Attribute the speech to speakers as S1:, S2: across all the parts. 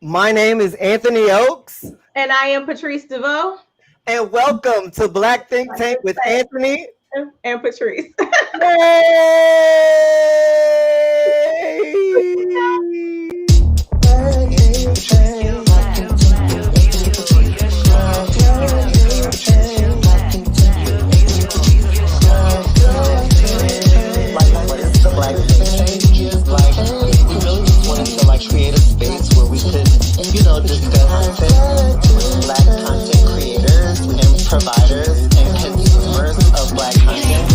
S1: My name is Anthony Oakes.
S2: And I am Patrice DeVoe.
S1: And welcome to Black Think Tank with Anthony
S2: and Patrice.
S3: Create a space where we could, discuss Black content creators and providers and consumers of Black content.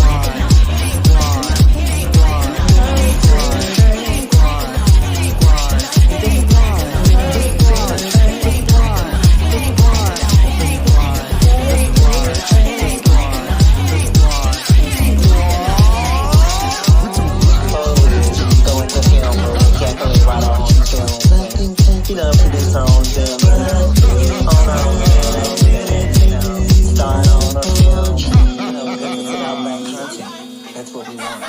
S3: Produce our own film, on our own start on a film, goodness about Black content. That's what we want.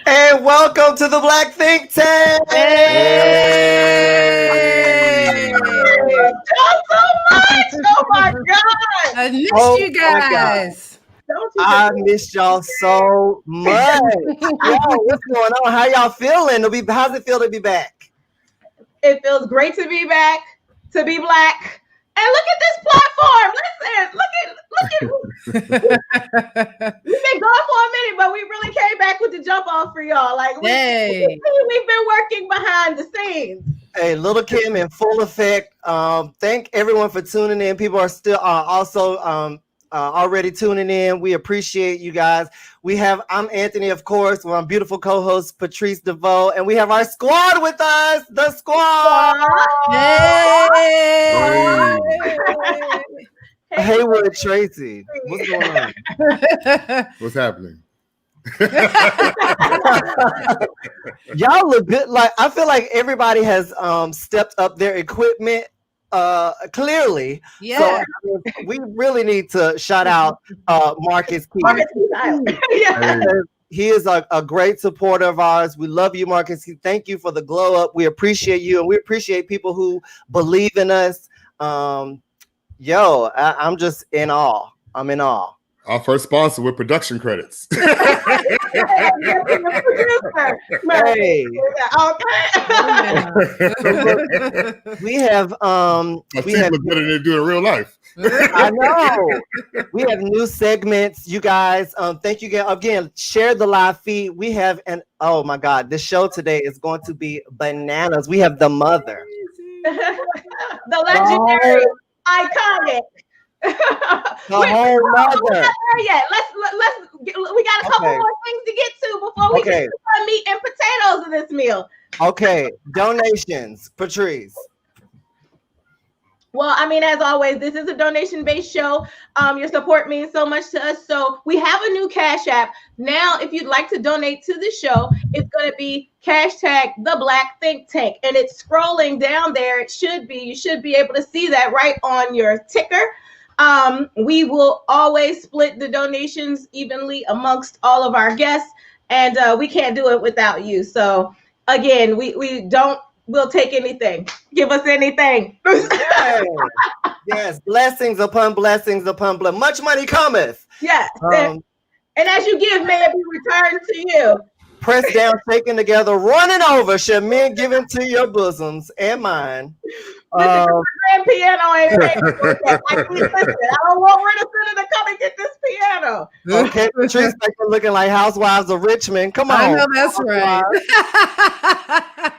S1: And welcome to the Black Think Tank.
S2: Hey! So much! Oh my God!
S4: I missed you guys.
S1: I missed y'all so much. Yo, what's going on? How y'all feeling? How's it feel to be back?
S2: It feels great to be back, to be Black. And look at this platform. Listen, look at we've been gone for a minute, but we really came back with the jump off for y'all. Like we've been working behind the scenes.
S1: Hey, Little Kim in full effect. Thank everyone for tuning in. People are still also already tuning in. We appreciate you guys. I'm Anthony, of course, with my beautiful co-host Patrice DeVoe, and we have our squad with us. The squad.
S4: Hey.
S1: Haywood Tracy. What's going on?
S5: What's happening?
S1: Y'all look good. Like I feel like everybody has stepped up their equipment. Clearly,
S4: yeah.
S1: So we really need to shout out Marcus Key. He is a great supporter of ours. We love you, Marcus. Thank you for the glow up. We appreciate you, and we appreciate people who believe in us. I'm just in awe. I'm in awe.
S5: Our first sponsor with production credits.
S1: Hey. we have
S5: better than do in real life.
S1: I know. We have new segments, you guys. Thank you again. Share the live feed. We have oh my God, this show today is going to be bananas. We have the mother,
S2: the legendary, iconic.
S1: The whole mother.
S2: We're not there yet. We got a couple more things to get to before we get to the meat and potatoes of this meal.
S1: Okay, donations, Patrice.
S2: Well, I mean, as always, this is a donation-based show. Your support means so much to us. So we have a new Cash App. Now, if you'd like to donate to the show, it's going to be # the Black Think Tank. And it's scrolling down there. You should be able to see that right on your ticker. We will always split the donations evenly amongst all of our guests, and we can't do it without you. So again, we'll take anything. Give us anything.
S1: Yes, blessings upon blessings upon blessings. Much money cometh.
S2: Yes. And as you give, may it be returned to you.
S1: Pressed down, shaken together, running over, shall men give into your bosoms and mine.
S2: Grand piano ain't ready. I don't want Renaissance to come and get this piano.
S1: Okay, Patrice, like we're looking like Housewives of Richmond. Come on.
S4: I know that's right.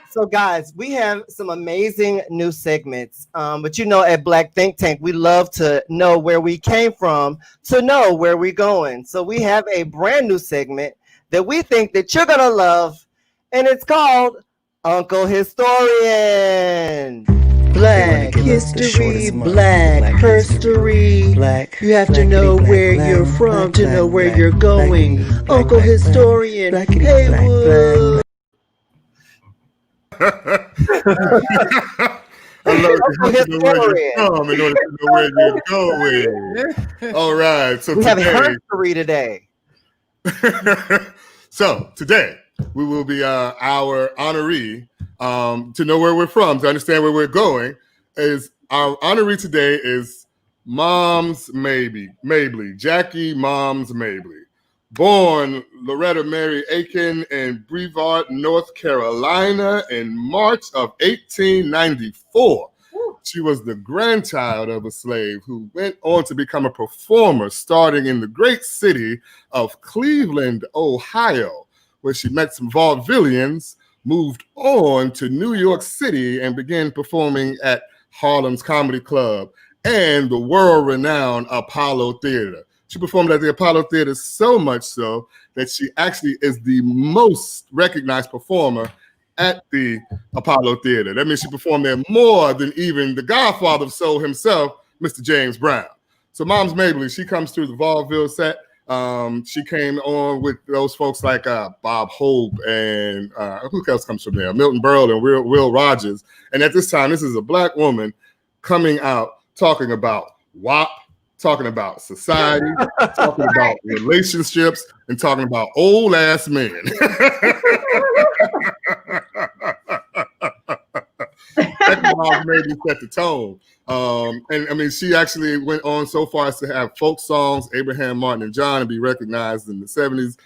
S1: So, guys, we have some amazing new segments. But at Black Think Tank, we love to know where we came from to know where we're going. So we have a brand new segment that we think that you're gonna love, and it's called Uncle Historian.
S3: Black history, Black herstory. You have to know where you're from to know where you're going. Uncle Historian, Haywood.
S5: I love to know where you're from in order to know where you're going. All right. So
S1: we have history today.
S5: So today we will be our honoree to know where we're from, to understand where we're going. Is our honoree today is Moms Mabley, Jackie Moms Mabley. Born Loretta Mary Aiken in Brevard, North Carolina in March of 1894. She was the grandchild of a slave who went on to become a performer, starting in the great city of Cleveland, Ohio, where she met some vaudevillians, moved on to New York City, and began performing at Harlem's Comedy Club and the world-renowned Apollo Theater. She performed at the Apollo Theater so much so that she actually is the most recognized performer at the Apollo Theater. That means she performed there more than even the godfather of soul himself, Mr. James Brown. So Moms Mabley, she comes through the vaudeville set. She came on with those folks like Bob Hope and who else comes from there? Milton Berle and Will Rogers. And at this time, this is a Black woman coming out talking about WAP, talking about society, talking about relationships, and talking about old ass men. That Moms Mabley set the tone. And I mean, she actually went on so far as to have folk songs, Abraham, Martin, and John, and be recognized in the 70s.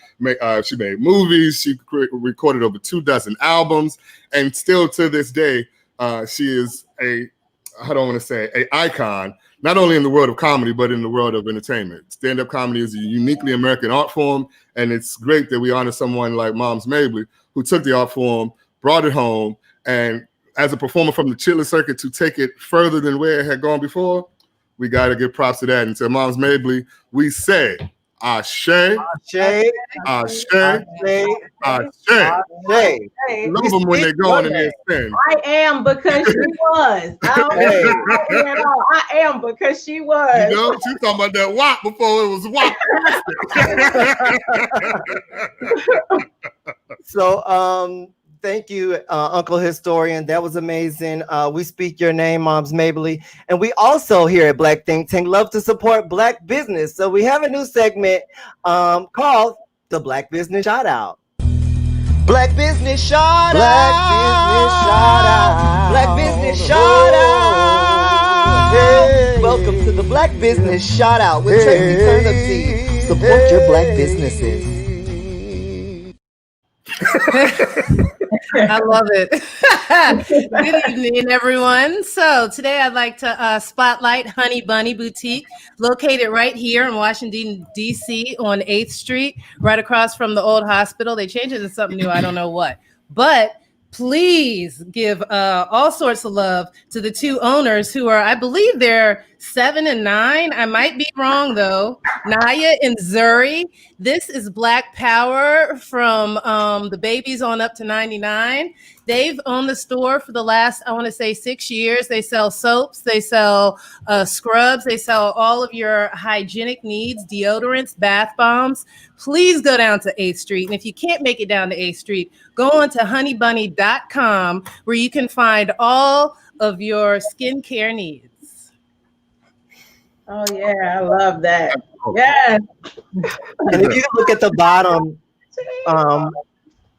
S5: She made movies. She recorded over 24 albums. And still to this day, she is an icon, not only in the world of comedy, but in the world of entertainment. Stand-up comedy is a uniquely American art form, and it's great that we honor someone like Moms Mabley, who took the art form, brought it home, and as a performer from the Chitlin circuit to take it further than where it had gone before, we got to give props to that. And to Moms Mabley, we say, Ashe, Ashe, Ashe, Ashe. Love them when they go on in their sin.
S2: I am because she was. I am because she was.
S5: You know, she talking about that WAP before it was WAP.
S1: So, thank you, Uncle Historian. That was amazing. We speak your name, Moms Mabley. And we also here at Black Think Tank love to support Black business. So we have a new segment called the Black Business Shout Out.
S3: Black Business Shout Out. Black Business Shout Out. Hey. Welcome to the Black Business Shout Out with Tracy Turnipseed. Support your Black businesses.
S4: I love it. Good evening, everyone. So today I'd like to spotlight Honey Bunny Boutique, located right here in Washington, D.C. on 8th Street, right across from the old hospital. They changed it to something new. I don't know what. But please give all sorts of love to the two owners who are, I believe they're 7 and 9. I might be wrong though. Naya and Zuri. This is Black Power from the babies on up to 99. They've owned the store for the last, I want to say 6 years. They sell soaps, they sell scrubs, they sell all of your hygienic needs, deodorants, bath bombs. Please go down to 8th Street. And if you can't make it down to 8th Street, go on to honeybunny.com where you can find all of your skincare needs.
S2: Oh, yeah, I love that. Yes.
S1: And if you look at the bottom,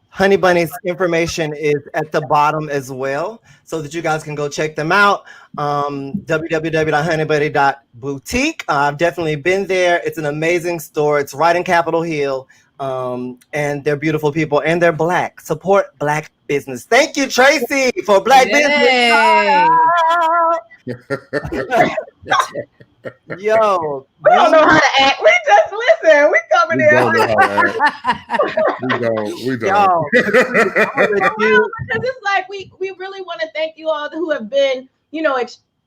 S1: Honey Bunny's information is at the bottom as well, so that you guys can go check them out. www.honeybunny.boutique. I've definitely been there. It's an amazing store. It's right in Capitol Hill, and they're beautiful people, and they're Black. Support Black business. Thank you, Tracy, for Black business. Yo,
S2: we don't know how to act. We just listen. We coming in.
S5: We don't.
S2: Because it's like we really want to thank you all who have been,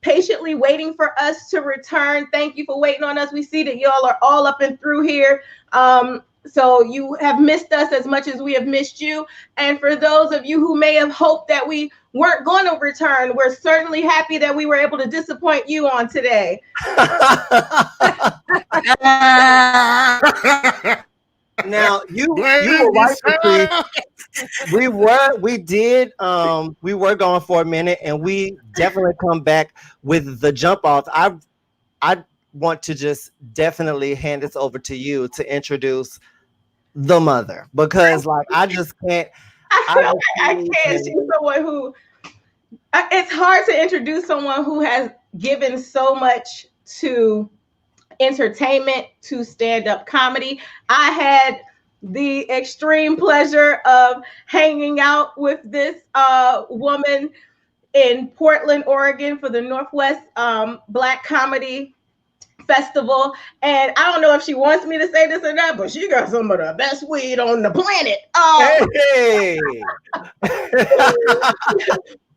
S2: patiently waiting for us to return. Thank you for waiting on us. We see that y'all are all up and through here. So you have missed us as much as we have missed you. And for those of you who may have hoped that we weren't going to return, we're certainly happy that we were able to disappoint you on today.
S1: Now you were right, Patrice. We were gone for a minute, and we definitely come back with the jump off. I want to just definitely hand this over to you to introduce the mother, because like I just can't.
S2: I
S1: I
S2: feel
S1: just
S2: like I can't. She's someone who it's hard to introduce someone who has given so much to entertainment, to stand-up comedy. I had the extreme pleasure of hanging out with this woman in Portland, Oregon for the Northwest Black Comedy Festival. And I don't know if she wants me to say this or not, but she got some of the best weed on the planet.
S1: Hey.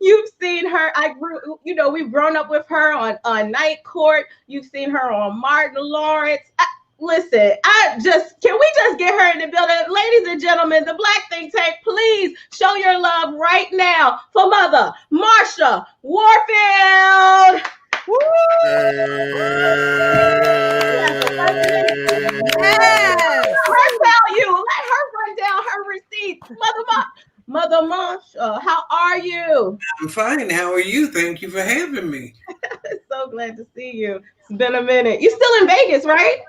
S2: You've seen her. We've grown up with her on Night Court. You've seen her on Martin Lawrence. Listen, can we just get her in the building? Ladies and gentlemen, the Black Think Tank, please show your love right now for Mother Marsha Warfield. Let her run down her receipts. Mother Marsha, how are you?
S6: I'm fine. How are you? Thank you for having me.
S2: So glad to see you. It's been a minute. You're still in Vegas, right?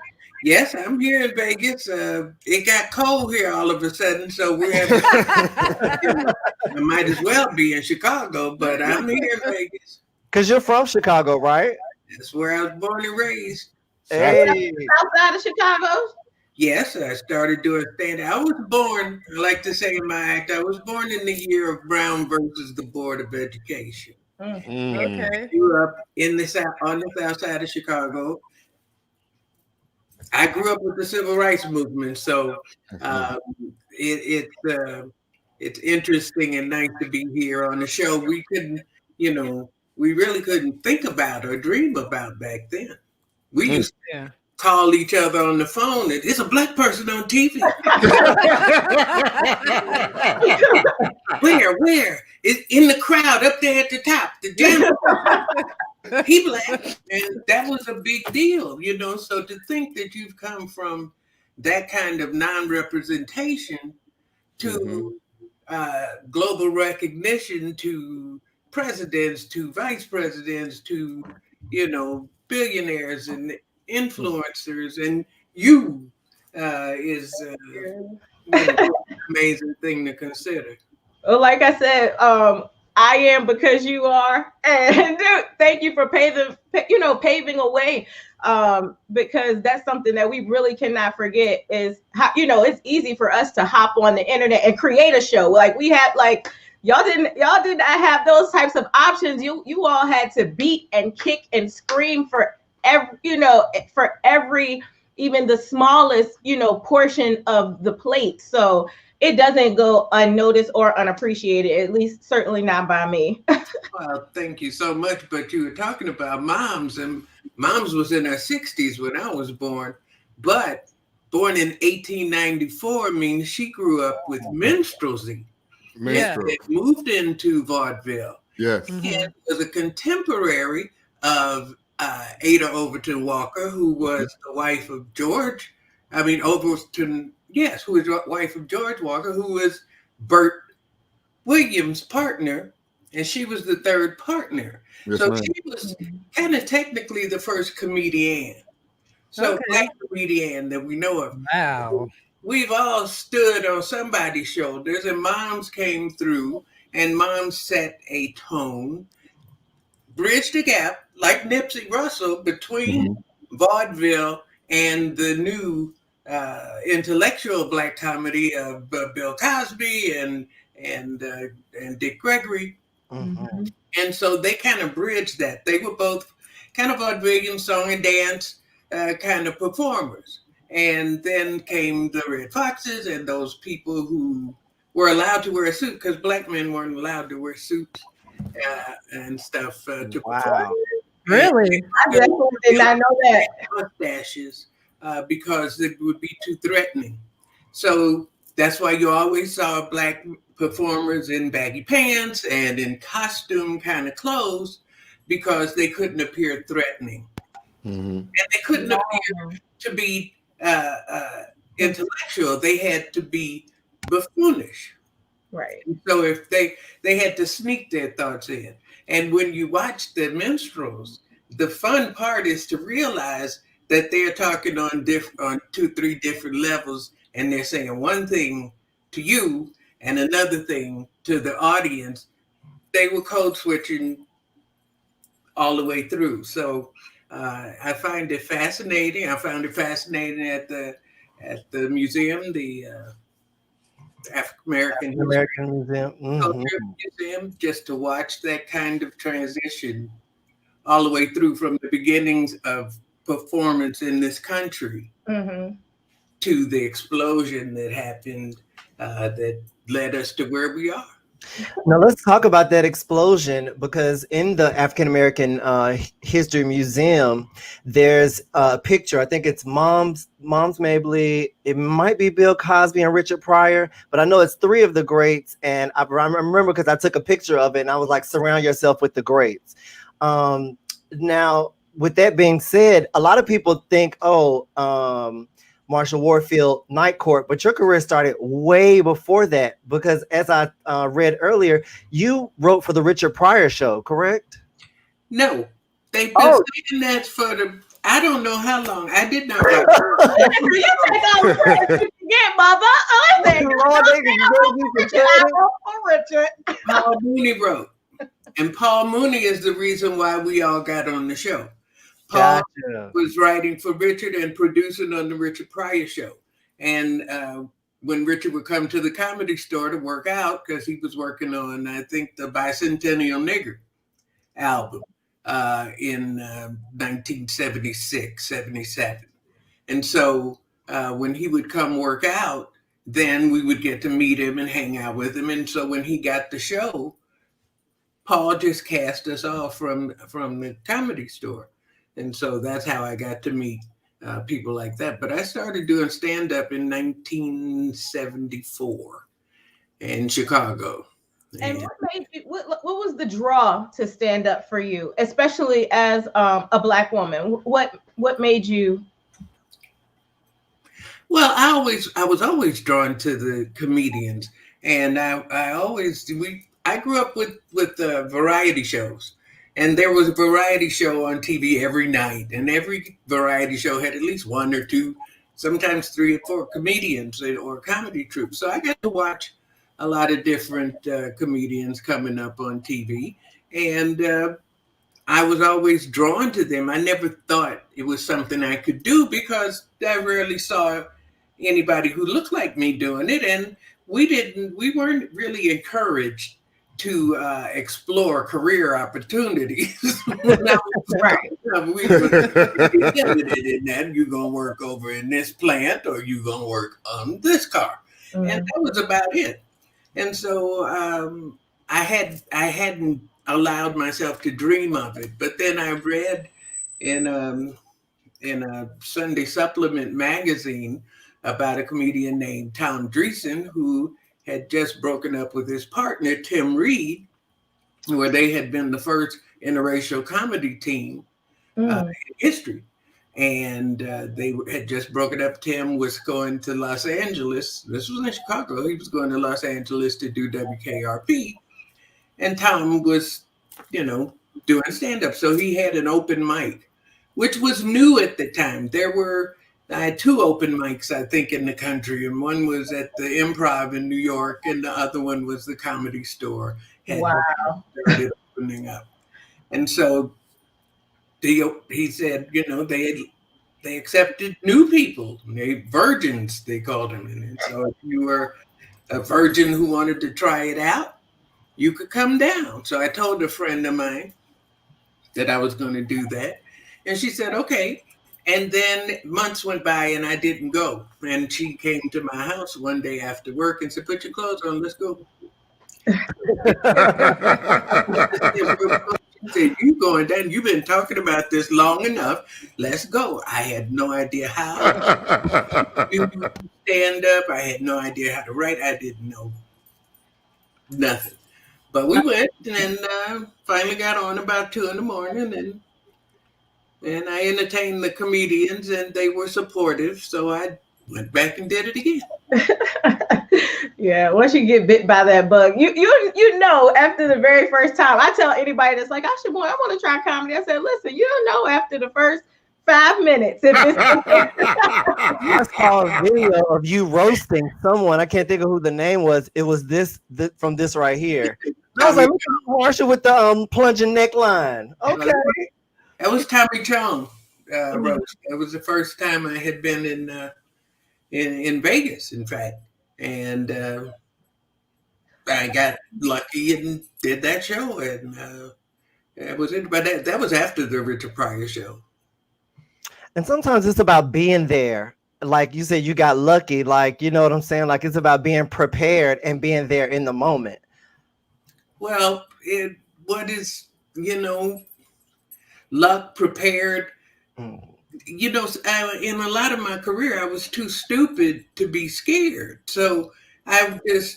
S6: Yes, I'm here in Vegas. It got cold here all of a sudden, so we're having. I might as well be in Chicago, but I'm here in Vegas.
S1: Because you're from Chicago, right?
S6: That's where I was born and raised.
S1: Hey.
S2: Outside of Chicago?
S6: Yes, I started doing stand-up. I was born, I like to say in my act, I was born in the year of Brown versus the Board of Education.
S4: Okay.
S6: I grew up in the south, on the south side of Chicago. I grew up with the civil rights movement, so it's interesting and nice to be here on the show. We couldn't, we really couldn't think about or dream about back then. We used to call each other on the phone, and it's a black person on TV. Where? It's in the crowd up there at the top. The gym. He black, and that was a big deal, So to think that you've come from that kind of non-representation to global recognition, to presidents, to vice presidents, to billionaires and influencers, and you is an amazing thing to consider.
S2: Well, like I said, I am because you are, and thank you for paving a way, because that's something that we really cannot forget is how, it's easy for us to hop on the internet and create a show. Like we had, y'all did not have those types of options. You all had to beat and kick and scream for every, even the smallest, portion of the plate. So it doesn't go unnoticed or unappreciated, at least certainly not by me.
S6: Well, thank you so much. But you were talking about moms, and moms was in her 60s when I was born, but born in 1894 means she grew up with minstrelsy. It moved into vaudeville.
S5: Yes.
S6: And was a contemporary of Ada Overton Walker, who was the wife of George. Overton, yes, who was the wife of George Walker, who was Bert Williams' partner, and she was the third partner. Yes, so she was kind of technically the first comedian. So black comedian that we know of.
S4: Wow.
S6: We've all stood on somebody's shoulders, and moms came through, and moms set a tone, bridged the gap, like Nipsey Russell, between vaudeville and the new intellectual black comedy of Bill Cosby and Dick Gregory. And so they kind of bridged that. They were both kind of vaudevillian song and dance kind of performers. And then came the Red Foxes and those people who were allowed to wear a suit, because black men weren't allowed to wear suits and stuff to perform.
S2: Really? I definitely did not know that.
S6: Mustaches, because it would be too threatening. So that's why you always saw black performers in baggy pants and in costume kind of clothes, because they couldn't appear threatening. And they couldn't appear to be intellectual. They had to be buffoonish.
S2: Right.
S6: So if they had to sneak their thoughts in. And when you watch the minstrels, the fun part is to realize that they're talking on 2-3 different levels, and they're saying one thing to you and another thing to the audience, they were code switching all the way through. So I find it fascinating. I found it fascinating at the museum, the African American
S1: Museum.
S6: Culture Museum, just to watch that kind of transition all the way through from the beginnings of performance in this country to the explosion that happened that led us to where we are.
S1: Now let's talk about that explosion, because in the African American History Museum, there's a picture. I think it's Moms Mabley. It might be Bill Cosby and Richard Pryor, but I know it's three of the greats. And I remember because I took a picture of it, and I was like, "Surround yourself with the greats." Now, with that being said, a lot of people think, Marsha Warfield, Night Court, but your career started way before that, because as I read earlier, you wrote for the Richard Pryor show, correct?
S6: No, they've been saying that for I don't know how long. I did not write.
S2: You take all the credit you can get, Richard.
S6: Paul Mooney wrote, and Paul Mooney is the reason why we all got on the show. Paul was writing for Richard and producing on the Richard Pryor show. And when Richard would come to the Comedy Store to work out, because he was working on, I think, the Bicentennial Nigger album in 1976, 77. And so when he would come work out, then we would get to meet him and hang out with him. And so when he got the show, Paul just cast us off from the Comedy Store. And so that's how I got to meet people like that. But I started doing stand-up in 1974 in Chicago.
S2: And what made you? What was the draw to stand up for you, especially as a Black woman? What made you?
S6: Well, I was always drawn to the comedians, and I grew up with variety shows. And there was a variety show on TV every night, and every variety show had at least one or two, sometimes 3 or 4 comedians or comedy troupes. So I got to watch a lot of different comedians coming up on TV, and I was always drawn to them. I never thought it was something I could do, because I rarely saw anybody who looked like me doing it, and we weren't really encouraged to explore career opportunities.
S2: Right.
S6: We were limited in that. You're going to work over in this plant, or you're going to work on this car. And that was about it. And so I hadn't allowed myself to dream of it. But then I read in a Sunday supplement magazine about a comedian named Tom Dreesen, who had just broken up with his partner, Tim Reed, where they had been the first interracial comedy team in history. And they had just broken up. Tim was going to Los Angeles. This was in Chicago. He was going to Los Angeles to do WKRP. And Tom was, doing stand-up. So he had an open mic, which was new at the time. I had 2 open mics, I think, in the country, and one was at the Improv in New York, and the other one was the Comedy Store.
S2: Wow.
S6: Started opening up. And so he said, they accepted new people, virgins, they called them. And so if you were a virgin who wanted to try it out, you could come down. So I told a friend of mine that I was going to do that. And she said, okay. And then months went by and I didn't go. And she came to my house one day after work and said, put your clothes on, let's go. She said, you going down, you've been talking about this long enough, let's go. I had no idea how to stand up. I had no idea how to write. I didn't know nothing. But we went and finally got on about 2 a.m. And I entertained the comedians, and they were supportive. So I went back and did it again.
S2: Yeah, once you get bit by that bug, you know after the very first time. I tell anybody that's like, I want to try comedy. I said, listen, you don't know after the first 5 minutes. If it's
S1: I saw a video of you roasting someone. I can't think of who the name was. It was this from this right here. I was like, look at Marsha with the plunging neckline. Okay.
S6: That was Tommy Chong roast. That was the first time I had been in Vegas, in fact, and I got lucky and did that show, and that was it. But that was after the Richard Pryor show.
S1: And sometimes it's about being there. Like you said, you got lucky. Like, you know what I'm saying? Like, it's about being prepared and being there in the moment.
S6: Well, what is, luck, prepared? In a lot of my career, I was too stupid to be scared. So I just...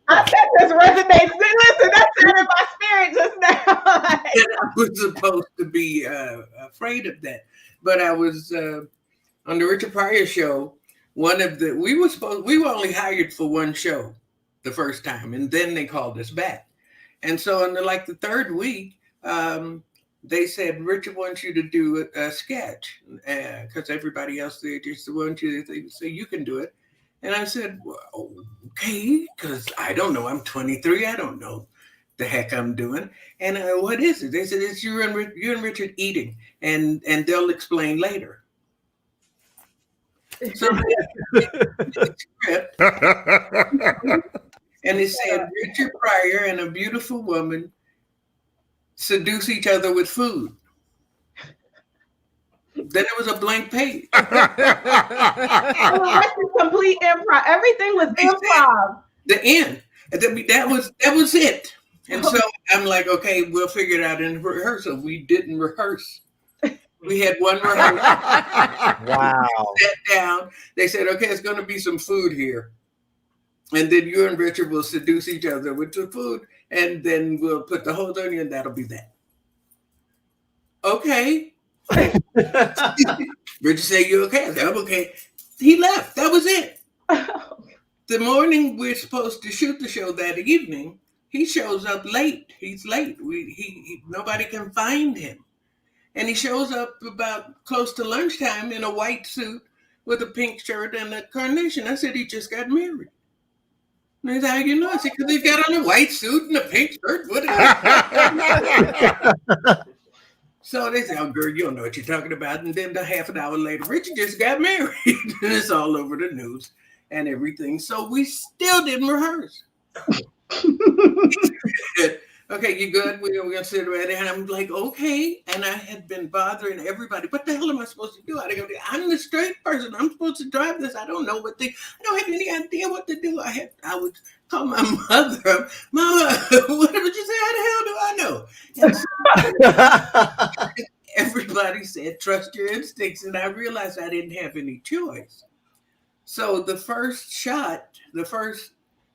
S2: I said this resonates. Listen, that sounded my spirit just now.
S6: I was supposed to be afraid of that. But I was on the Richard Pryor show. We were only hired for one show the first time, and then they called us back. And so in the third week, they said, Richard wants you to do a sketch because everybody else there just wants you to say you can do it. And I said, well, okay, because I don't know. I'm 23. I don't know the heck I'm doing. And what is it? They said, it's you and Richard eating, and they'll explain later. So the script, and it said Richard Pryor and a beautiful woman seduce each other with food. Then it was a blank page.
S2: Complete improv. Everything was improv.
S6: The end. That was it. And so I'm like, okay, we'll figure it out in rehearsal. We didn't rehearse. We had one rehearsal.
S1: Wow.
S6: Sat down. They said, okay, it's going to be some food here. And then you and Richard will seduce each other with the food. And then we'll put the hold on you, and that'll be that. Okay. Richard said, you okay? I said, I'm okay. He left. That was it. The morning we're supposed to shoot the show that evening, he shows up late. He's late. Nobody can find him. And he shows up about close to lunchtime in a white suit with a pink shirt and a carnation. I said, he just got married. And he said, how you know? I said, because he's got on a white suit and a pink shirt. What is it? So they say, oh, girl, you don't know what you're talking about. And then half an hour later, Richard just got married. And it's all over the news and everything. So we still didn't rehearse. Okay, you good? We're going to sit right there. And I'm like, okay. And I had been bothering everybody. What the hell am I supposed to do? I'm the straight person. I'm supposed to drive this. I don't know I don't have any idea what to do. I would call my mother up. Mama, what did you say? How the hell do I know? And so, everybody said, trust your instincts. And I realized I didn't have any choice. So the first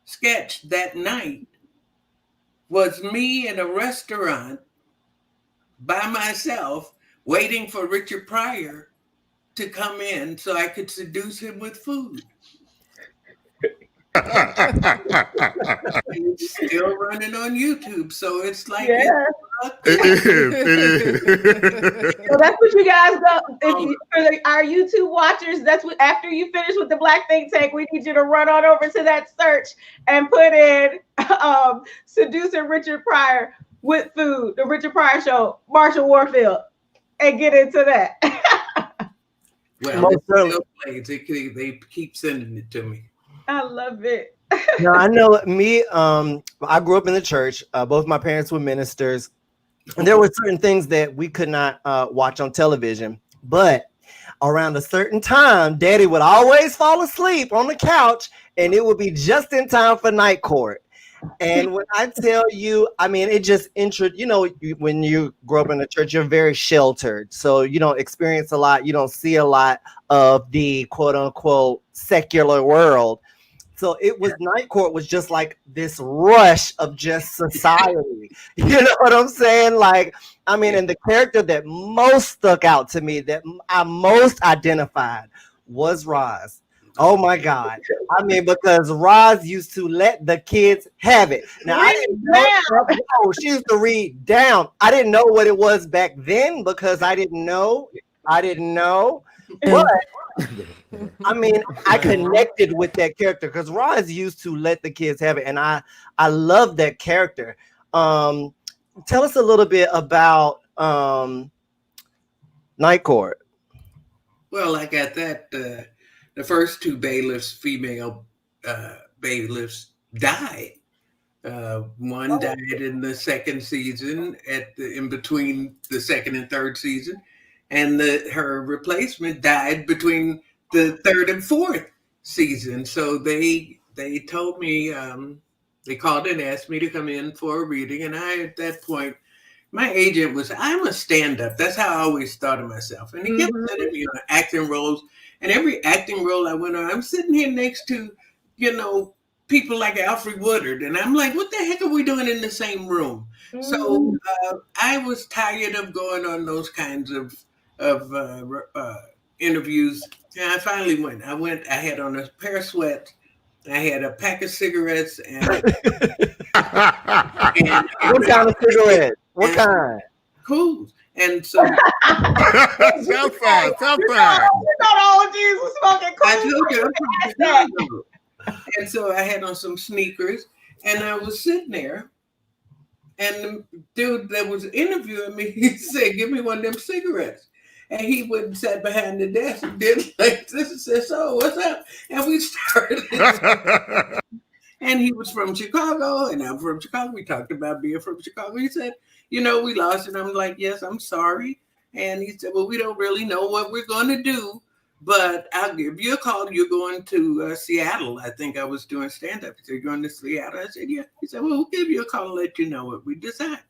S6: sketch that night was me in a restaurant by myself waiting for Richard Pryor to come in so I could seduce him with food. It's still running on YouTube, so it's like
S5: it is.
S2: So that's what you guys go. For our YouTube watchers, that's what after you finish with the Black Think Tank, we need you to run on over to that search and put in seducing Richard Pryor with food, the Richard Pryor show, Marsha Warfield, and get into that.
S6: Well, it's still plays. They keep sending it to me.
S2: I love it.
S1: Now, I know me, I grew up in the church. Both my parents were ministers. And there were certain things that we could not watch on television. But around a certain time, Daddy would always fall asleep on the couch, and it would be just in time for night court. And when I tell you, I mean, it just when you grow up in the church, you're very sheltered. So you don't experience a lot. You don't see a lot of the quote unquote secular world. So it was night court was just like this rush of just society. You know what I'm saying? Like, I mean, and the character that most stuck out to me, that I most identified was Roz. Oh my God. I mean, because Roz used to let the kids have it. Now, I didn't know. Oh, she used to read down. I didn't know what it was back then because I didn't know. I didn't know. But I mean, I connected with that character because Roz used to let the kids have it. And I love that character. Tell us a little bit about Night Court.
S6: Well, I got that. The first two bailiffs, female bailiffs, died. One died in the second season, in between the second and third season, and her replacement died between the third and fourth season. So they told me, they called and asked me to come in for a reading, and I at that point, my agent was, I'm a stand-up. That's how I always thought of myself. And he kept sending me on acting roles. And every acting role I went on, I'm sitting here next to, people like Alfred Woodard. And I'm like, what the heck are we doing in the same room? So I was tired of going on those kinds of interviews. And I finally went. I had on a pair of sweats. I had a pack of cigarettes and
S1: what kind of cigarette? What kind?
S6: Cool. And so
S5: Southside.
S2: Jesus smoking cool.
S6: And so I had on some sneakers and I was sitting there and the dude that was interviewing me, he said, give me one of them cigarettes. And he went and sat behind the desk and did like this and said, so what's up? And we started. And he was from Chicago, and I'm from Chicago. We talked about being from Chicago. He said, we lost. And I'm like, yes, I'm sorry. And he said, well, we don't really know what we're going to do, but I'll give you a call. You're going to Seattle. I think I was doing stand-up. He said, you're going to Seattle? I said, yeah. He said, well, we'll give you a call and let you know what we decide.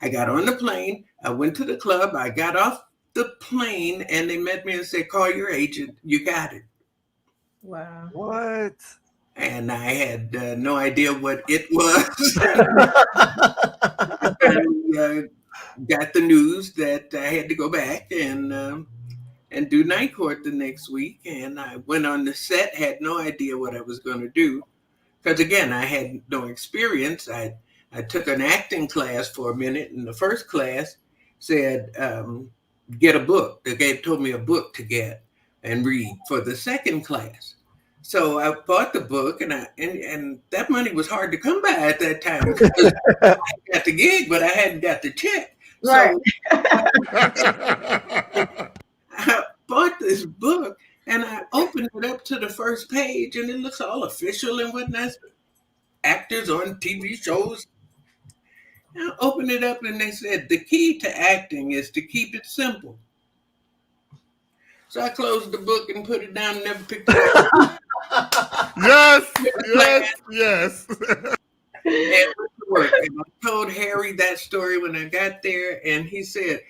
S6: I got on the plane. I went to the club. I got off the plane, and they met me and said, call your agent. You got it.
S2: Wow.
S1: What?
S6: And I had no idea what it was. I got the news that I had to go back and do Night Court the next week. And I went on the set, had no idea what I was going to do. Because again, I had no experience. I took an acting class for a minute, and the first class said, get a book. They told me a book to get and read for the second class. So I bought the book, and that money was hard to come by at that time. I got the gig, but I hadn't got the check.
S2: Right.
S6: So I bought this book, and I opened it up to the first page, and it looks all official and whatnot. Actors on TV shows. I opened it up, and they said the key to acting is to keep it simple. So I closed the book and put it down and never picked it up.
S5: Yes.
S6: And work. And I told Harry that story when I got there, and he said,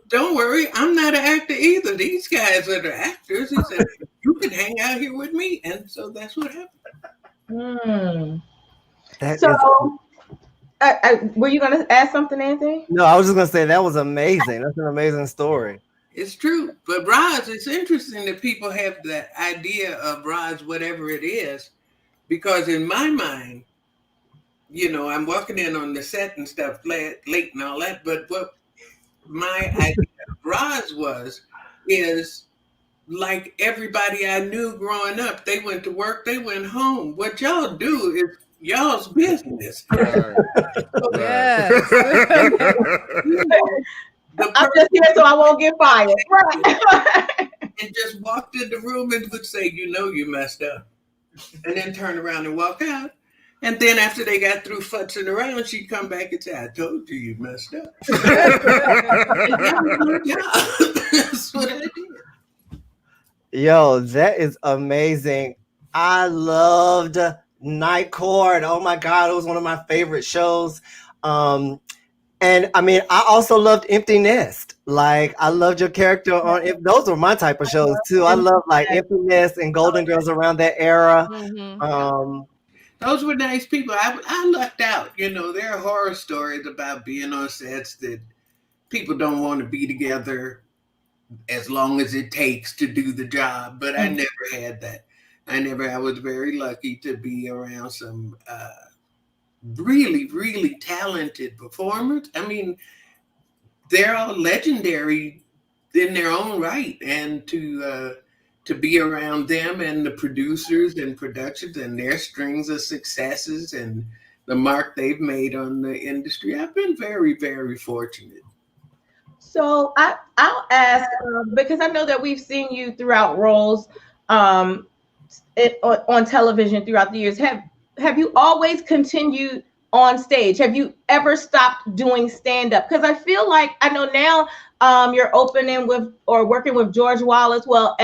S6: don't worry, I'm not an actor either. These guys are the actors. He said, you can hang out here with me. And so that's what happened.
S2: Were you going to ask something, Anthony?
S1: No, I was just going to say that was amazing. That's an amazing story.
S6: It's true. But Roz, it's interesting that people have the idea of Roz, whatever it is, because in my mind, I'm walking in on the set and stuff late and all that. But what my idea of Roz is like everybody I knew growing up. They went to work, they went home. What y'all do is y'all's business.
S4: Yes.
S2: I'm just here so I won't get fired. Right.
S6: And just walked in the room and would say, you messed up. And then turn around and walk out. And then after they got through futzing around, she'd come back and say, I told you messed up. That's what I did.
S1: Yo, that is amazing. I loved Night Court. Oh my God, it was one of my favorite shows. And I mean, I also loved Empty Nest. Like, I loved your character on it. Those were my type of shows too. I love like Empty Nest and Golden Girls around that era.
S4: Mm-hmm.
S6: Those were nice people. I lucked out. There are horror stories about being on sets that people don't want to be together as long as it takes to do the job. But I never had that. I was very lucky to be around some really, really talented performers. I mean, they're all legendary in their own right, and to be around them and the producers and productions and their strings of successes and the mark they've made on the industry, I've been very, very fortunate.
S2: So I'll ask because I know that we've seen you throughout roles on television throughout the years. Have you always continued on stage? Have you ever stopped doing stand-up? Because I feel like I know now you're opening with or working with George Wallace. Well,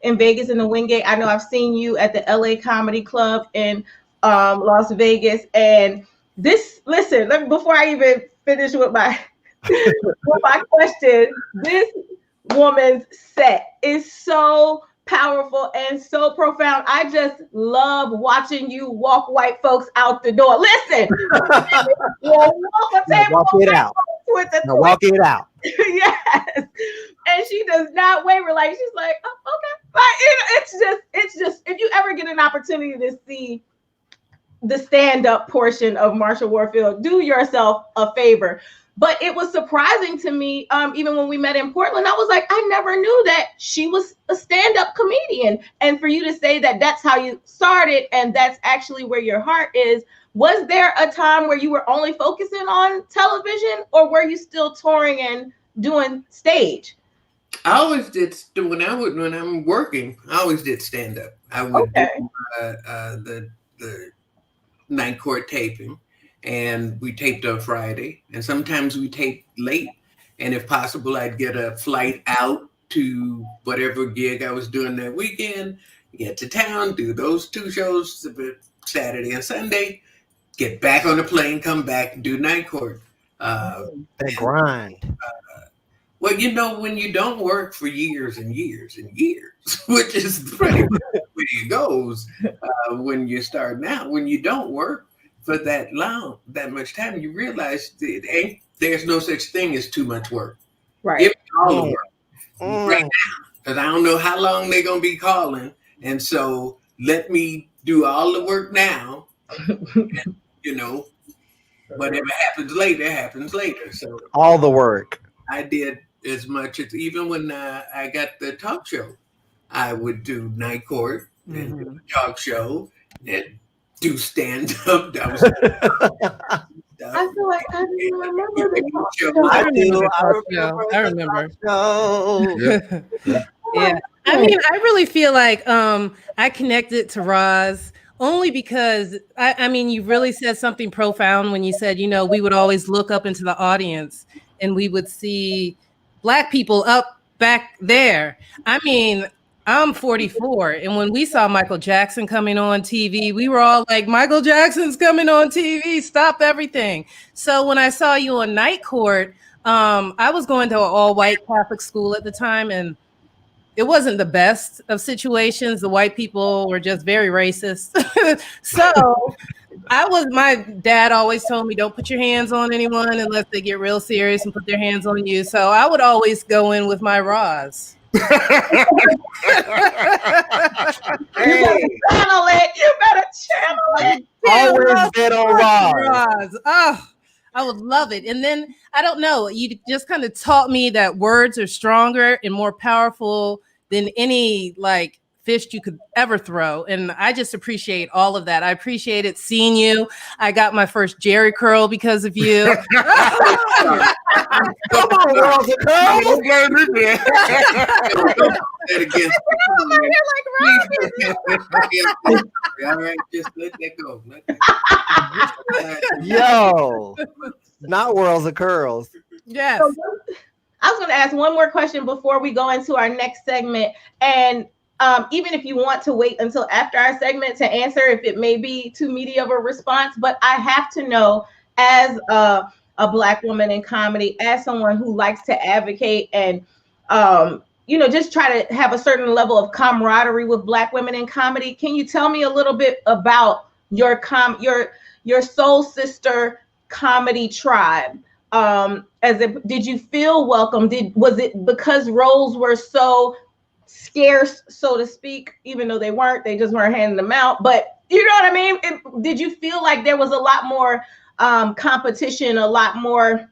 S2: in Vegas in the Wingate. I know I've seen you at the LA Comedy Club in Las Vegas. And before I even finish with my with my question, this woman's set is so powerful and so profound. I just love watching you walk white folks out the door. Listen, walk
S1: it out. Walk it out.
S2: Yes, and she does not waver. Like she's like, oh, okay. Like it's just. If you ever get an opportunity to see the stand-up portion of Marsha Warfield, do yourself a favor. But it was surprising to me, even when we met in Portland, I was like, I never knew that she was a stand-up comedian. And for you to say that that's how you started and that's actually where your heart is, was there a time where you were only focusing on television, or were you still touring and doing stage?
S6: I always did, when I'm working, I always did stand-up. I would do the night court taping. And we taped on Friday, and sometimes we taped late. And if possible, I'd get a flight out to whatever gig I was doing that weekend, get to town, do those 2 shows, Saturday and Sunday, get back on the plane, come back and do night court.
S1: That grind.
S6: Well, you know, when you don't work for years and years and years, which is pretty much the way it goes when you're starting out, when you don't work for that much time, you realize there's no such thing as too much work.
S2: Right.
S6: Give me all the work right now, because I don't know how long they're gonna be calling, and so let me do all the work now. And, you know, whatever happens later happens later. So
S1: all the work.
S6: I did as much as, even when I got the talk show, I would do night court and do the talk show and do stand up. I
S2: feel like I didn't remember the
S4: show. I remember. Yeah. I mean, I really feel like I connected to Roz only because I mean, you really said something profound when you said, you know, we would always look up into the audience and we would see Black people up back there. I mean, I'm 44, and when we saw Michael Jackson coming on TV, we were all like, Michael Jackson's coming on TV, stop everything. So when I saw you on Night Court, I was going to an all-white Catholic school at the time, and it wasn't the best of situations. The white people were just very racist. So my dad always told me, don't put your hands on anyone unless they get real serious and put their hands on you. So I would always go in with my Roz.
S1: Hey.
S2: Channel it. You better channel it.
S1: Always bet on Roz.
S4: Oh, I would love it. And then I don't know, you just kind of taught me that words are stronger and more powerful than any like fist you could ever throw. And I just appreciate all of that. I appreciated seeing you. I got my first Jerry curl because of you.
S1: Come on, Roz and Curls.
S6: All right, just let that go.
S1: Yo, not Whirls of Curls.
S4: Yes.
S2: So, I was going to ask one more question before we go into our next segment. And even if you want to wait until after our segment to answer, if it may be too meaty of a response, but I have to know, as a Black woman in comedy, as someone who likes to advocate and, you know, just try to have a certain level of camaraderie with Black women in comedy, can you tell me a little bit about your soul sister comedy tribe? Did you feel welcome? Was it because roles were so scarce, so to speak, even though they weren't. They just weren't handing them out. But you know what I mean? Did you feel like there was a lot more competition, a lot more,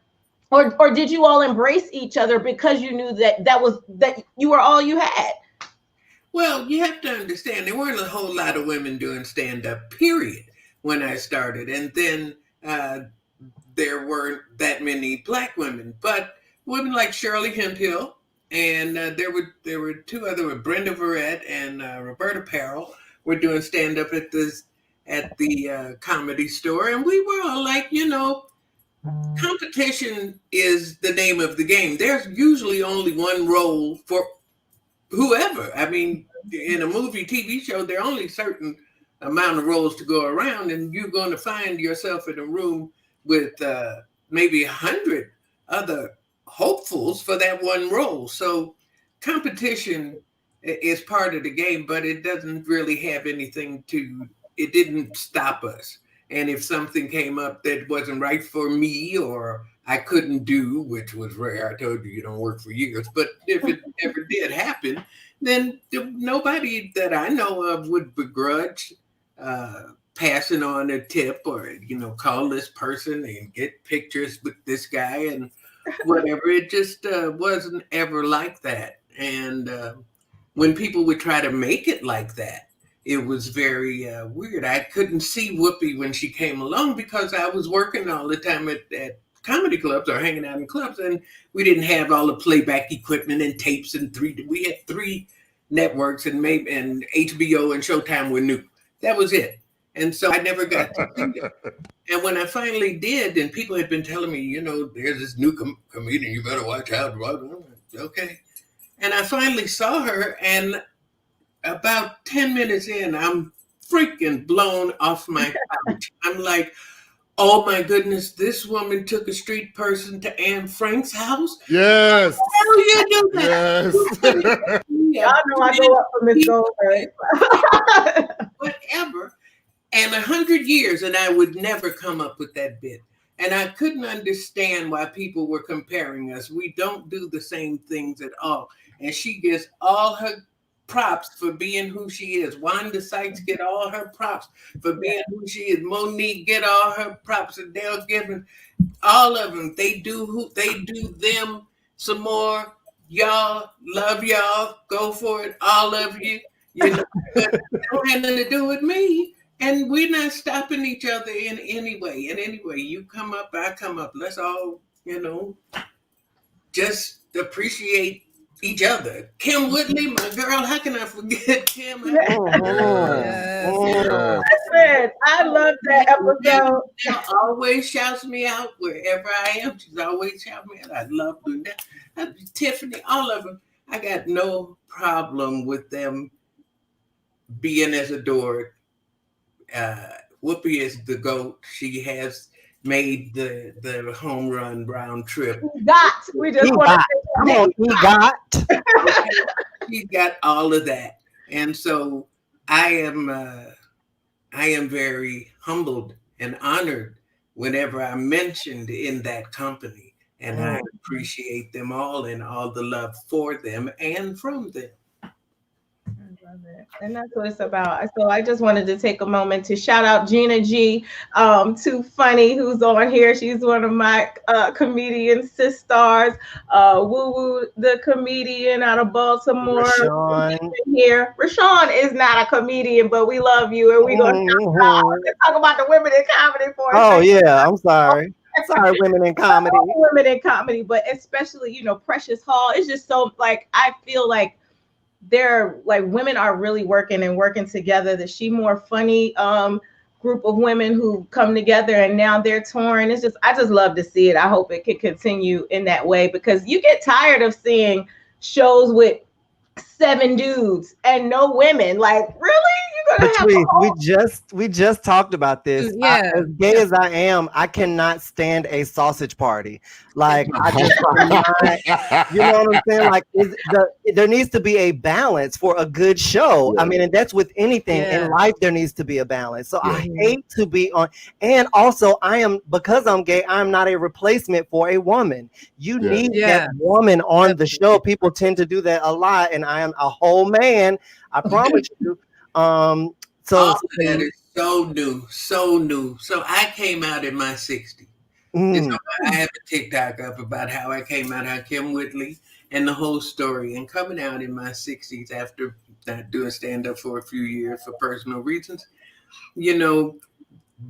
S2: or did you all embrace each other because you knew that you were all you had?
S6: Well, you have to understand there weren't a whole lot of women doing stand-up, period, when I started. And then there weren't that many Black women. But women like Shirley Hemphill, and there were two other, Brenda Verrett and Roberta Parrell, were doing stand-up at the Comedy Store. And we were all like, competition is the name of the game. There's usually only one role for whoever. I mean, in a movie, TV show, there are only certain amount of roles to go around, and you're going to find yourself in a room with maybe 100 other hopefuls for that one role. So competition is part of the game, but it doesn't really have anything it didn't stop us. And if something came up that wasn't right for me or I couldn't do, which was rare, I told you don't work for years, but if it ever did happen, then nobody that I know of would begrudge passing on a tip or, call this person and get pictures with this guy and whatever. It just wasn't ever like that. And when people would try to make it like that, it was very weird. I couldn't see Whoopi when she came along because I was working all the time at comedy clubs or hanging out in clubs, and we didn't have all the playback equipment and tapes and we had 3 networks, and HBO and Showtime were new. That was it. And so I never got to do that. And when I finally did, and people had been telling me, there's this new comedian, you better watch out. Okay. And I finally saw her, and about 10 minutes in, I'm freaking blown off my couch. I'm like, oh my goodness, this woman took a street person to Anne Frank's house?
S5: Yes.
S6: How do you do that?
S2: Yes. Y'all know I go up for Miss Goldberg.
S6: Whatever. And 100 years, and I would never come up with that bit. And I couldn't understand why people were comparing us. We don't do the same things at all. And she gets all her props for being who she is. Wanda Sykes get all her props for being who she is. Monique get all her props. Adele Gibbons, all of them. They do them some more. Y'all, love y'all. Go for it, all of you. But it don't have nothing to do with me. And we're not stopping each other in any way. In any way, you come up, I come up. Let's all, just appreciate each other. Kim Woodley, my girl, how can I forget Kim?
S2: Listen, I love that episode.
S6: She always shouts me out wherever I am. She's always shouting me out. I love doing that. Tiffany, all of them. I got no problem with them being as adored. Whoopi is the GOAT. She has made the home run round trip.
S2: He got
S6: He's got all of that. And so I am very humbled and honored whenever I'm mentioned in that company. And I appreciate them all and all the love for them and from them.
S2: And that's what it's about. So I just wanted to take a moment to shout out Gina G, Too Funny, who's on here. She's one of my comedian sisters. Woo Woo, the comedian out of Baltimore.
S1: Rashawn.
S2: Here. Rashawn is not a comedian, but we love you, and we're gonna talk about the women in comedy for a
S1: Oh
S2: second.
S1: yeah, I'm sorry. Sorry, women in comedy.
S2: Women in comedy, but especially, Precious Hall. It's just so I feel like they're women are really working together. The She More Funny group of women who come together, and now they're touring. I just love to see it. I hope it can continue in that way, because you get tired of seeing shows with 7 dudes and no women. Like, really? You're gonna
S1: Patrice, we just talked about this.
S4: Yeah.
S1: As gay as I am, I cannot stand a sausage party. Like, I just cannot, you know what I'm saying? Like, there needs to be a balance for a good show. I mean, and that's with anything in life. There needs to be a balance. So I hate to be on. And also, because I'm gay, I'm not a replacement for a woman. You need that woman on the show. People tend to do that a lot, and I am a whole man. I promise you. So
S6: all of that is so new. So I came out in my 60s. So I have a TikTok up about how I came out, how Kim Whitley and the whole story, and coming out in my 60s after not doing stand-up for a few years for personal reasons.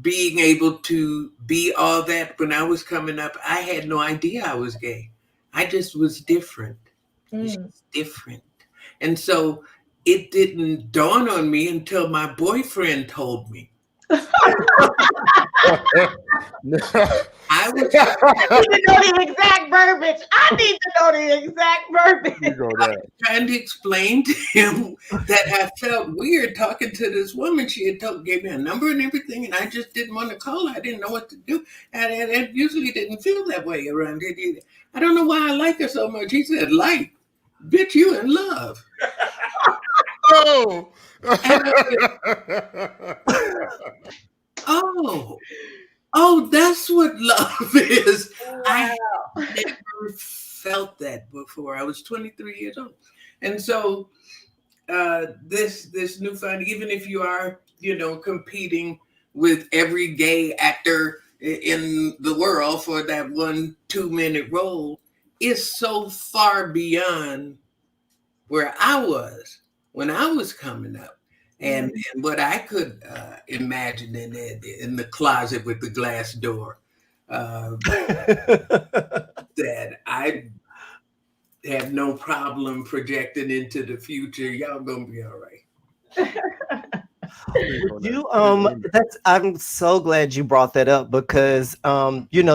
S6: Being able to be all that when I was coming up, I had no idea I was gay. I just was different. Just different. And so it didn't dawn on me until my boyfriend told me. I was
S2: need to know the exact verbiage. I need to know the exact verbiage.
S6: trying to explain to him that I felt weird talking to this woman. She had gave me a number and everything, and I just didn't want to call her. I didn't know what to do. And it usually didn't feel that way around here. I don't know why I like her so much. He said, like, bitch, you in love.
S5: Oh.
S6: Oh, that's what love is. Wow. I never felt that before. I was 23 years old. And so this newfound, even if you are, competing with every gay actor in the world for that 1-2 minute role, is so far beyond where I was when I was coming up. And what I could imagine in the closet with the glass door, that I have no problem projecting into the future. Y'all gonna be all right.
S1: I'm so glad you brought that up because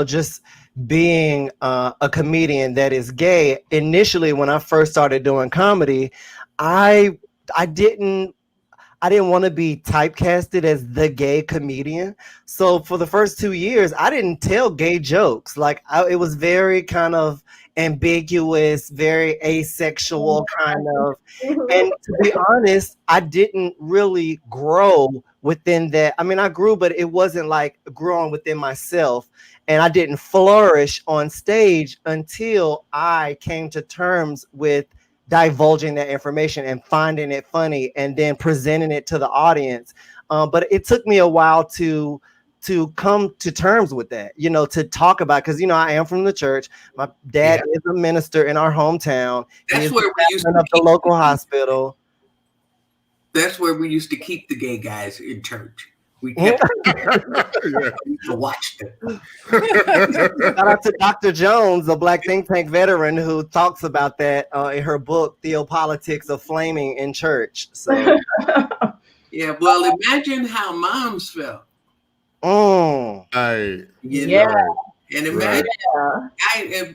S1: just being a comedian that is gay, initially when I first started doing comedy, I didn't want to be typecasted as the gay comedian. So for the first 2 years, I didn't tell gay jokes. It was very kind of ambiguous, very asexual kind of. And to be honest, I didn't really grow within that. I mean, I grew, but it wasn't like growing within myself. And I didn't flourish on stage until I came to terms with divulging that information and finding it funny and then presenting it to the audience. But it took me a while to come to terms with that, to talk about, because, I am from the church. My dad is a minister in our hometown.
S6: That's where we used to
S1: keep the local hospital.
S6: That's where we used to keep the gay guys in church. We kept to watch them.
S1: Shout out to Dr. Jones, a Black think tank veteran, who talks about that in her book, Theopolitics of Flaming in Church. So,
S6: yeah, well, imagine how moms felt.
S1: Mm.
S6: And imagine,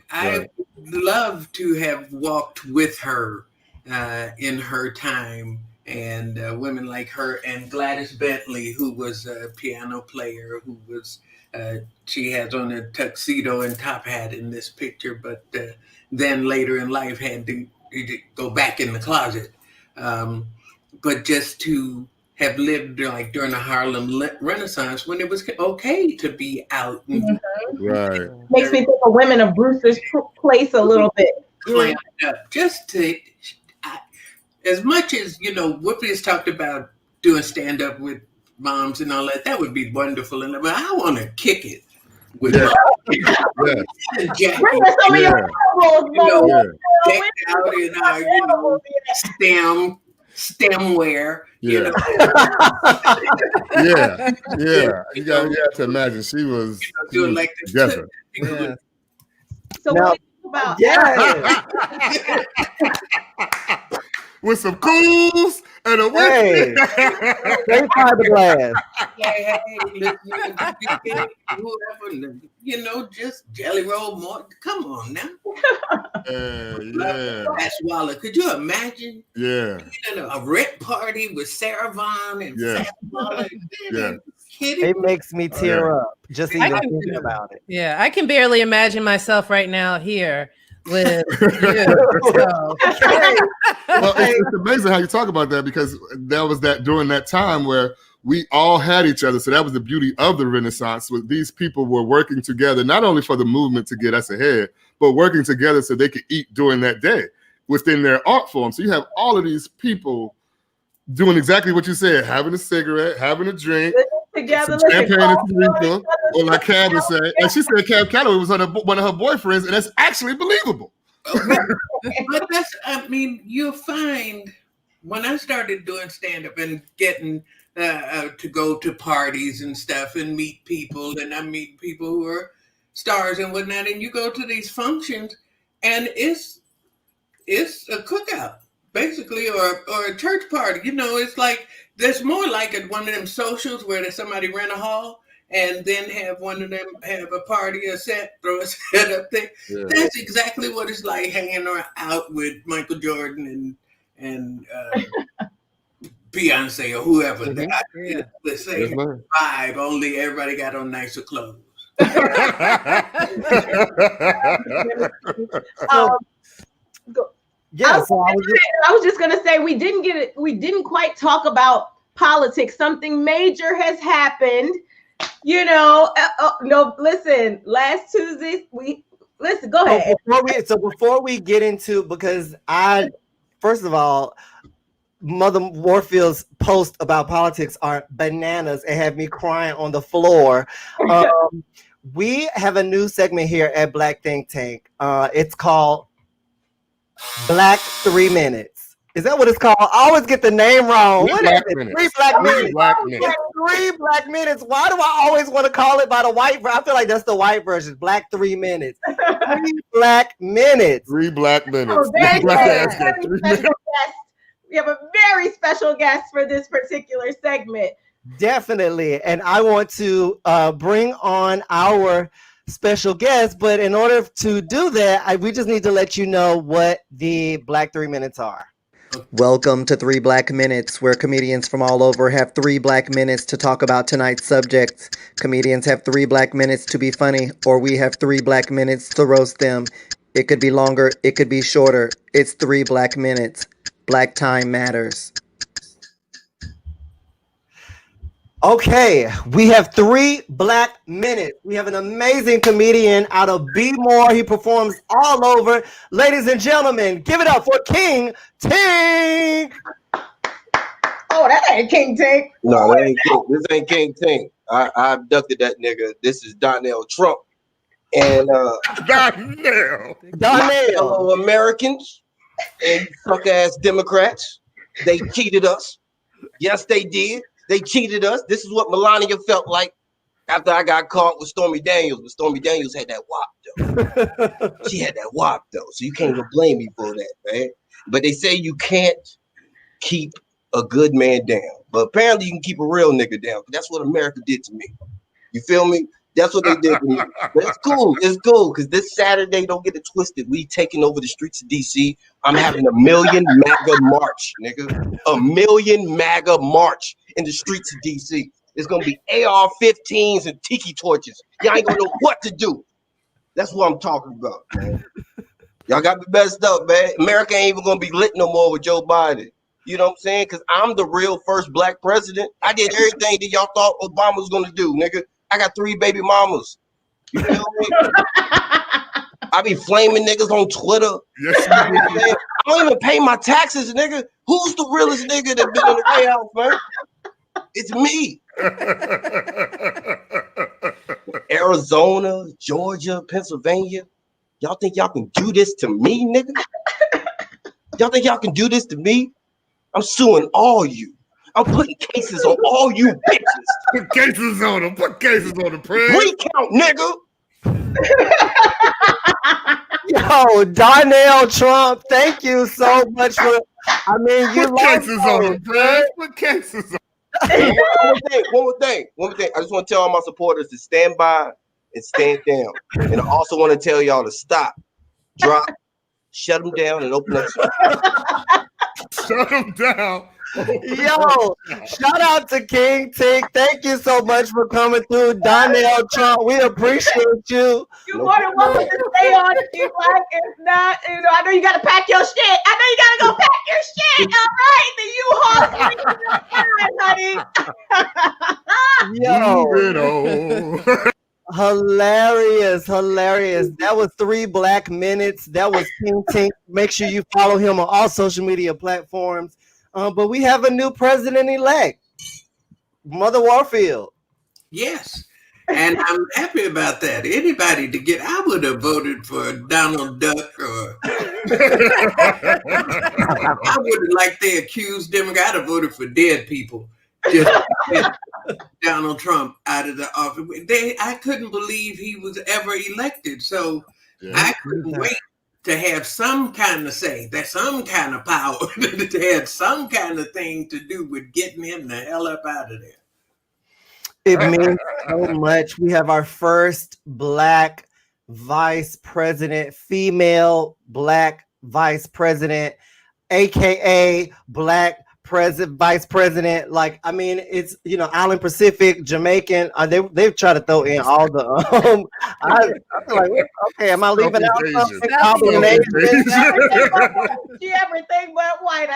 S6: I love to have walked with her in her time. And women like her and Gladys Bentley, who was a piano player, who was, she has on a tuxedo and top hat in this picture, but then later in life had to go back in the closet. But just to have lived like during the Harlem Renaissance when it was okay to be out.
S5: Right.
S2: Makes me think of Women of Brewster's Place a little bit.
S6: Clammed up. Just to... As much as, Whoopi has talked about doing stand-up with moms and all that, that would be wonderful. But I want to kick it with
S2: Bring us some of your elbows,
S6: decked out in stemware.
S5: Yeah. You have to imagine she was
S6: doing like this.
S5: together.
S2: So
S1: now,
S2: what do you think about
S5: with some cools and a
S1: hey, they fiberglass.
S6: Whoever, just Jelly Roll more. Come on now. That's Waller. Could you imagine?
S5: Yeah.
S6: A rent party with Sarah Vaughan and Sam Waller.
S1: It makes me tear up just even thinking about it.
S4: Yeah, I can barely imagine myself right now here with you.
S5: Well, it's amazing how you talk about that, because that was during that time where we all had each other. So that was the beauty of the Renaissance, was these people were working together, not only for the movement to get us ahead, but working together so they could eat during that day. within their art form. So you have all of these people doing exactly what you said, having a cigarette, having a drink,
S2: together,
S5: some champagne and Teresa, or like Cab would say. And she said Cab Calloway was one of her boyfriends, and that's actually believable.
S6: But that's, I mean, you'll find when I started doing stand-up and getting to go to parties and stuff and meet people, and I meet people who are stars and whatnot, and you go to these functions, and it's a cookout, basically, or a church party. You know, it's like, there's more like at one of them socials where there's somebody rent a hall and then have one of them have a party, a set, throw a set up there. Yeah. That's exactly what it's like hanging out with Michael Jordan and Beyonce or whoever. Mm-hmm. The same vibe, only everybody got on nicer clothes.
S2: Yeah, I was just gonna say we didn't quite talk about politics. Something major has happened. You know, no, listen, last Tuesday, go ahead.
S1: Before we get into, because first of all, Mother Warfield's posts about politics are bananas and have me crying on the floor. We have a new segment here at Black Think Tank. It's called Black 3 Minutes. Is that what it's called? I always get the name wrong. What is it? 3 Black Minutes. 3 Black Minutes. Why do I always want to call it by the white version? I feel like that's the white version. Black 3 Minutes. 3 Black Minutes.
S5: 3 Black Minutes.
S2: Oh, we have a very special guest for this particular segment.
S1: Definitely. And I want to bring on our special guest, but in order to do that, we just need to let you know what the Black 3 Minutes are.
S3: Welcome to 3 Black Minutes, where comedians from all over have 3 black minutes to talk about tonight's subjects. Comedians have 3 black minutes to be funny, or we have 3 black minutes to roast them. It could be longer, it could be shorter. It's 3 black minutes. Black time matters.
S1: Okay, we have 3 Black Minutes. We have an amazing comedian out of B-More. He performs all over. Ladies and gentlemen, give it up for King Tink.
S2: Oh, that ain't King Tink.
S7: No, that ain't King. This ain't King Tink. I abducted that nigga. This is Donnell Trump. And
S5: Donnell.
S7: Fellow Americans and suck-ass Democrats, they cheated us. Yes, they did. They cheated us. This is what Melania felt like after I got caught with Stormy Daniels. But Stormy Daniels had that wop, though. She had that wop, though. So you can't even blame me for that, man. But they say you can't keep a good man down. But apparently you can keep a real nigga down. That's what America did to me. You feel me? That's what they did to me. But it's cool. It's cool. Because this Saturday, don't get it twisted, we taking over the streets of D.C. I'm having a million MAGA march, nigga. A million MAGA march in the streets of D.C. It's going to be AR-15s and tiki torches. Y'all ain't going to know what to do. That's what I'm talking about, man. Y'all got me messed up, man. America ain't even going to be lit no more with Joe Biden. You know what I'm saying? Because I'm the real first black president. I did everything that y'all thought Obama was going to do, nigga. I got 3 baby mamas. You feel me? I be flaming niggas on Twitter. Yes, I don't even pay my taxes, nigga. Who's the realest nigga that been in the White House, man? It's me. Arizona, Georgia, Pennsylvania. Y'all think y'all can do this to me, nigga? Y'all think y'all can do this to me? I'm suing all you. I'm putting cases on all you bitches.
S5: Put cases on them. Put cases on them, Prince.
S7: Recount, nigga.
S1: Yo, Donnell Trump, thank you so much for. I mean, you
S5: put cases on them, Prince. Put cases on.
S7: One more thing. I just want to tell all my supporters to stand by and stand down. And I also want to tell y'all to stop, drop, shut them down, and open up.
S5: Shut them down.
S1: Yo, shout out to King Tink. Thank you so much for coming through, Donnell Trump. We appreciate you.
S2: You're more than welcome to stay on if you like. If not, you know, I know you got to pack your shit. I know you got to go pack your shit. All right, the U-Haul, honey.
S1: Yo, Hilarious. That was 3 Black Minutes. That was King Tink. Make sure you follow him on all social media platforms. But we have a new president-elect, Mother Warfield.
S6: Yes. And I'm happy about that. Anybody to get, I would have voted for Donald Duck or I would have, like they accused Democrats, I'd have voted for dead people. Just get Donald Trump out of the office. I couldn't believe he was ever elected. So I couldn't wait to have some kind of say, that some kind of power, to have some kind of thing to do with getting him the hell up out of there.
S1: It means so much. We have our first Black vice president, female Black vice president, aka Black vice president. Like, I mean, it's, Island Pacific, Jamaican. They've tried to throw in all the I feel like, okay, am I leaving out something?
S2: She everything but white.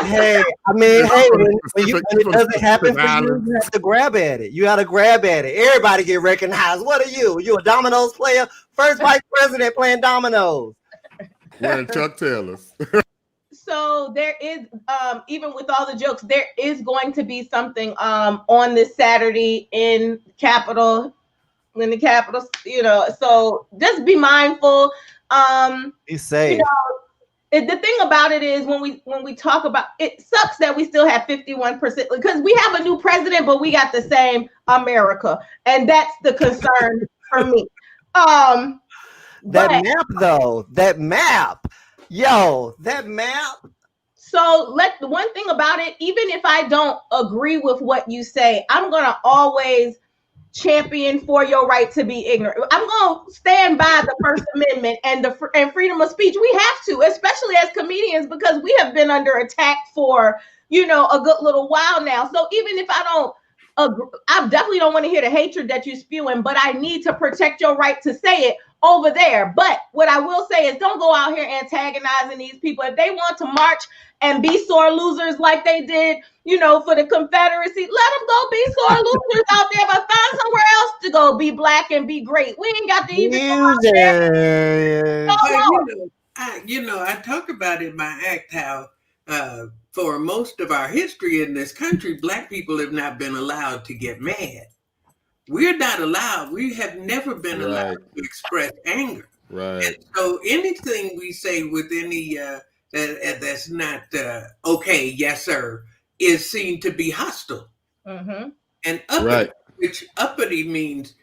S1: Hey, I mean, when it doesn't happen for you have to grab at it. You got to grab at it. Everybody get recognized. What are you? You a dominoes player? First vice president playing dominoes.
S5: Wearing Chuck Taylors.
S2: So there is, even with all the jokes, there is going to be something on this Saturday in the Capitol. So just be mindful.
S1: Be safe.
S2: The thing about it is when we talk about it, sucks that we still have 51% because we have a new president, but we got the same America, and that's the concern for me.
S1: That map. Yo, that map.
S2: So the one thing about it, even if I don't agree with what you say, I'm gonna always champion for your right to be ignorant. I'm gonna stand by the First Amendment and freedom of speech. We have to, especially as comedians, because we have been under attack for a good little while now. So even if I don't agree, I definitely don't want to hear the hatred that you're spewing, but I need to protect your right to say it over there. But what I will say is don't go out here antagonizing these people. If they want to march and be sore losers like they did, for the Confederacy, let them go be sore losers out there, but find somewhere else to go be Black and be great. We ain't got to even go out there.
S6: I talk about in my act how for most of our history in this country, Black people have not been allowed to get mad. We're not allowed. We have never been allowed to express anger.
S5: Right.
S6: And so anything we say with any that's not okay, yes sir, is seen to be hostile.
S2: Mm-hmm.
S6: And uppity, which uppity means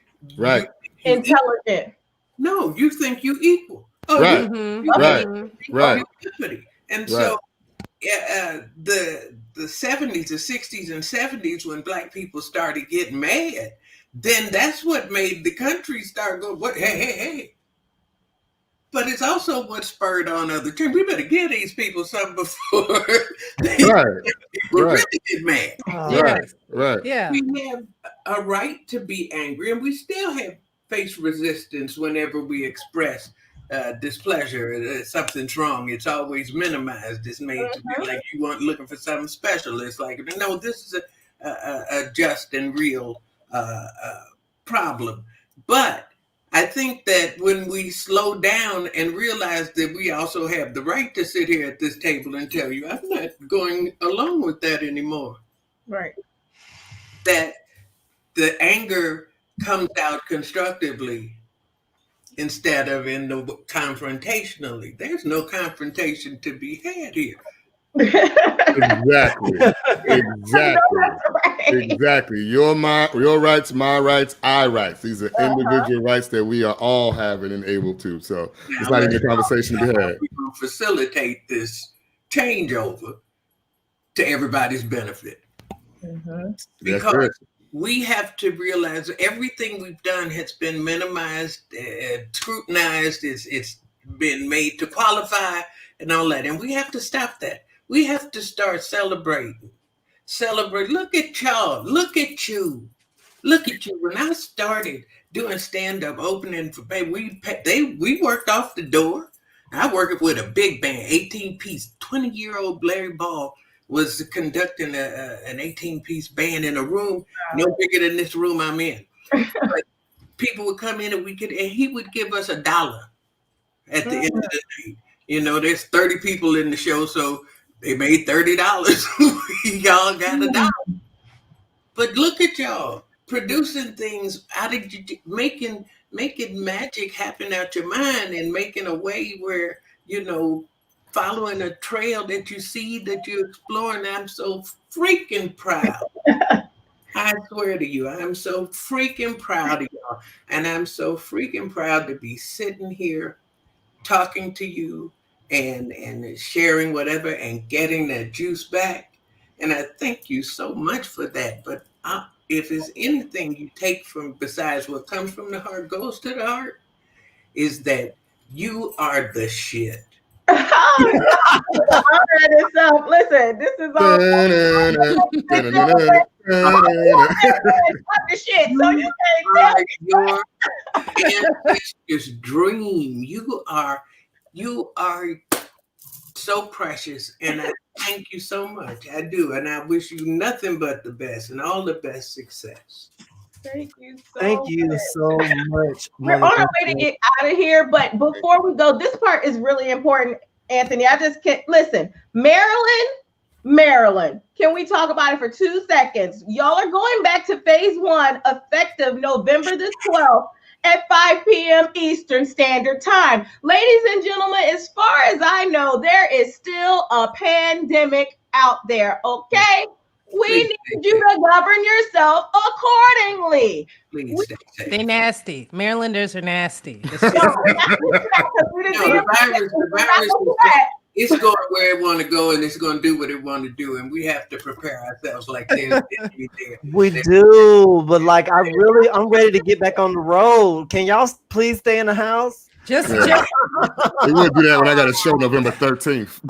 S2: intelligent.
S6: No, you think you equal. Oh,
S5: right. Right.
S6: Uppity. And so the 70s, the 60s and 70s, when Black people started getting mad, then that's what made the country start going, what? Hey. But it's also what spurred on other trends. We better give these people something before they really get mad.
S5: Right.
S4: Yeah.
S6: We have a right to be angry, and we still have face resistance whenever we express displeasure. Something's wrong. It's always minimized. It's made to be like you weren't looking for something special. It's like, no, this is a just and real problem. But I think that when we slow down and realize that we also have the right to sit here at this table and tell you, I'm not going along with that anymore.
S2: Right.
S6: That the anger comes out constructively instead of confrontationally. There's no confrontation to be had here.
S5: Exactly. Your rights, my rights, our rights. These are individual rights that we are all having and able to. So now, it's not even a conversation to be had.
S6: We will facilitate this changeover to everybody's benefit.
S2: Mm-hmm.
S6: Because we have to realize everything we've done has been minimized, scrutinized. It's been made to qualify and all that, and we have to stop that. We have to start celebrating. Celebrate. Look at y'all. Look at you. Look at you. When I started doing stand-up opening for we worked off the door. I worked with a big band, 18-piece, 20-year-old Larry Ball was conducting an 18-piece band in a room no bigger than this room I'm in. But people would come in and he would give us $1 at the end of the night. You know, there's 30 people in the show, so they made $30. Y'all got $1. But look at y'all producing things out of making magic happen out your mind and making a way where, you know, following a trail that you see that you're exploring. I'm so freaking proud. I swear to you, I'm so freaking proud of y'all. And I'm so freaking proud to be sitting here talking to you and sharing whatever and getting that juice back. And I thank you so much for that. But if there's anything you take from besides what comes from the heart goes to the heart, is that you are the shit.
S2: Listen, this is all the shit. So you can't
S6: your ancestors' dream. You are so precious, and I thank you so much. I do, and I wish you nothing but the best and all the best success.
S2: Thank you
S1: so much.
S2: We're on our way to get out of here, but before we go, this part is really important, Anthony. I just can't listen. Maryland, can we talk about it for 2 seconds? Y'all are going back to phase 1 effective November the 12th at 5 p.m. Eastern Standard Time. Ladies and gentlemen, as far as I know, there is still a pandemic out there, okay? We need you to govern yourself accordingly.
S6: Please
S4: They nasty. Marylanders are nasty.
S6: It's going where it want to go, and it's going to do what it want to do, and we have to prepare ourselves like this.
S1: We do, but like I'm ready to get back on the road. Can y'all please stay in the house?
S4: Just
S5: we wouldn't do that when I got a show November 13th.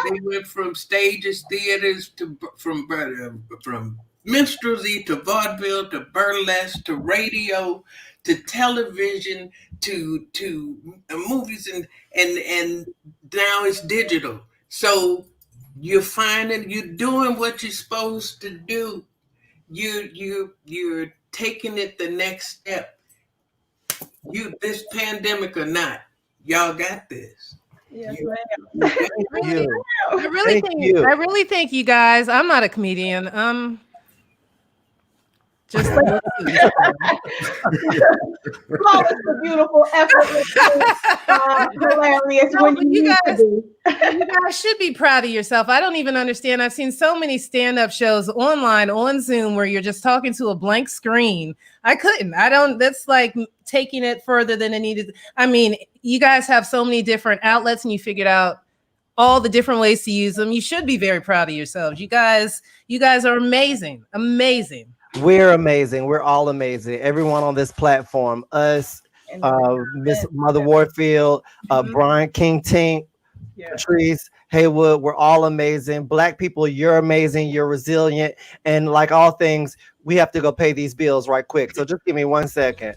S6: They went from stages, theaters to from minstrelsy to vaudeville to burlesque to radio to television to movies and now it's digital. So you're finding you're doing what you're supposed to do. You're taking it the next step. This pandemic or not, y'all got this.
S2: Yes,
S4: I really think you guys. I'm not a comedian. Just
S2: flawless, beautiful, effortless, hilarious.
S4: You guys should be proud of yourself. I don't even understand. I've seen so many stand-up shows online on Zoom where you're just talking to a blank screen. I couldn't. That's like taking it further than it needed. I mean, you guys have so many different outlets, and you figured out all the different ways to use them. You should be very proud of yourselves. You guys are amazing. Amazing.
S1: We're amazing. We're all amazing. Everyone on this platform, us, Miss Mother Warfield, Brian King Tink, Patrice, Haywood, we're all amazing. Black people, you're amazing. You're resilient. And like all things, we have to go pay these bills right quick. So just give me 1 second.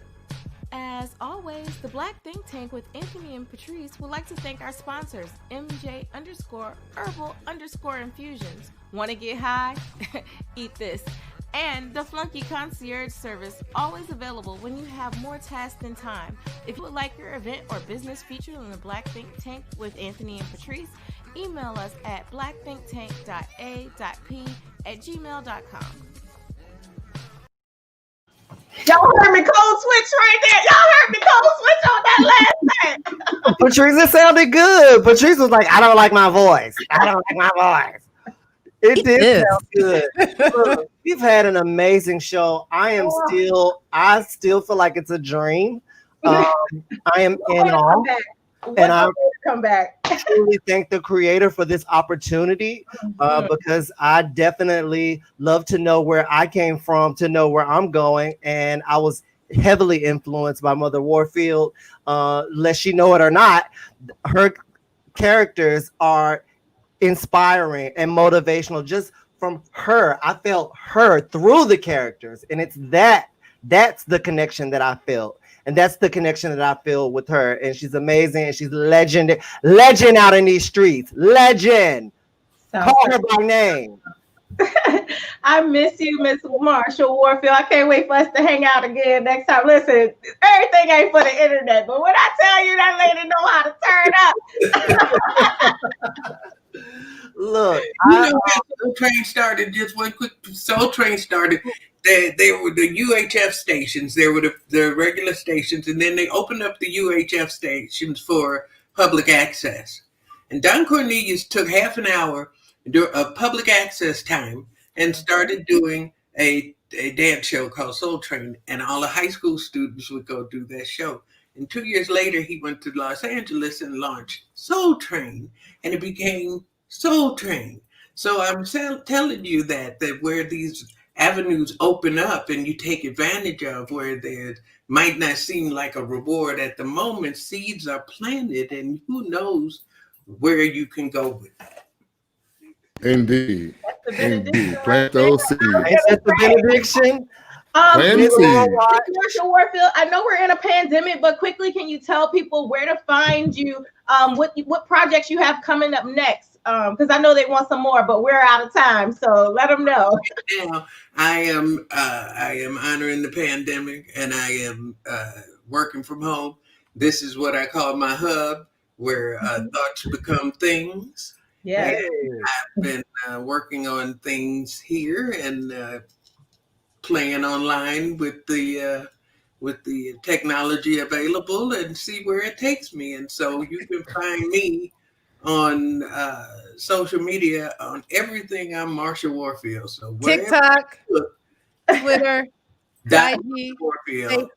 S8: As always, the Black Think Tank with Anthony and Patrice would like to thank our sponsors, MJ_Herbal_Infusions. Want to get high? Eat this. And the Flunky Concierge Service, always available when you have more tasks than time. If you would like your event or business featured on the Black Think Tank with Anthony and Patrice, email us at blackthinktank.a.p@gmail.com.
S2: Y'all heard me cold switch right there. Y'all heard me cold switch on that last thing.
S1: Patrice, it sounded good. Patrice was like, I don't like my voice. I don't like my voice. It did sound good. Look, we've had an amazing show. I still feel like it's a dream. I am in awe. And I truly thank the creator for this opportunity because I definitely love to know where I came from, to know where I'm going. And I was heavily influenced by Mother Warfield. Let she know it or not, her characters are inspiring and motivational just from her. I felt her through the characters, and it's that's the connection that I felt, and that's the connection that I feel with her. And she's amazing, and she's legend out in these streets. Legend. Call her by name.
S2: I miss you, Miss Marsha Warfield. I can't wait for us to hang out again next time. Listen, everything ain't for the internet, but when I tell you that lady know how to turn up.
S1: Look,
S6: You know how Soul Train started? Just one quick. Soul Train started. They were the UHF stations. There were the regular stations, and then they opened up the UHF stations for public access. And Don Cornelius took half an hour of public access time and started doing a dance show called Soul Train, and all the high school students would go do that show. And 2 years later, he went to Los Angeles and launched Soul Train, and it became Soul Train. So I'm telling you that where these avenues open up and you take advantage of, where there might not seem like a reward at the moment, seeds are planted, and who knows where you can go with that.
S5: Indeed. Indeed. Plant those seeds.
S1: Ain't that the benediction?
S2: Marsha Warfield, I know we're in a pandemic, but quickly, can you tell people where to find you? What projects you have coming up next? Because I know they want some more, but we're out of time, so let them know.
S6: Now, I am honoring the pandemic, and I am working from home. This is what I call my hub, where thoughts become things.
S2: Yeah,
S6: I've been working on things here and playing online with the technology available, and see where it takes me. And so you can find me on social media on everything. I'm Marsha Warfield. So
S4: TikTok, Twitter, IG,
S6: Warfield.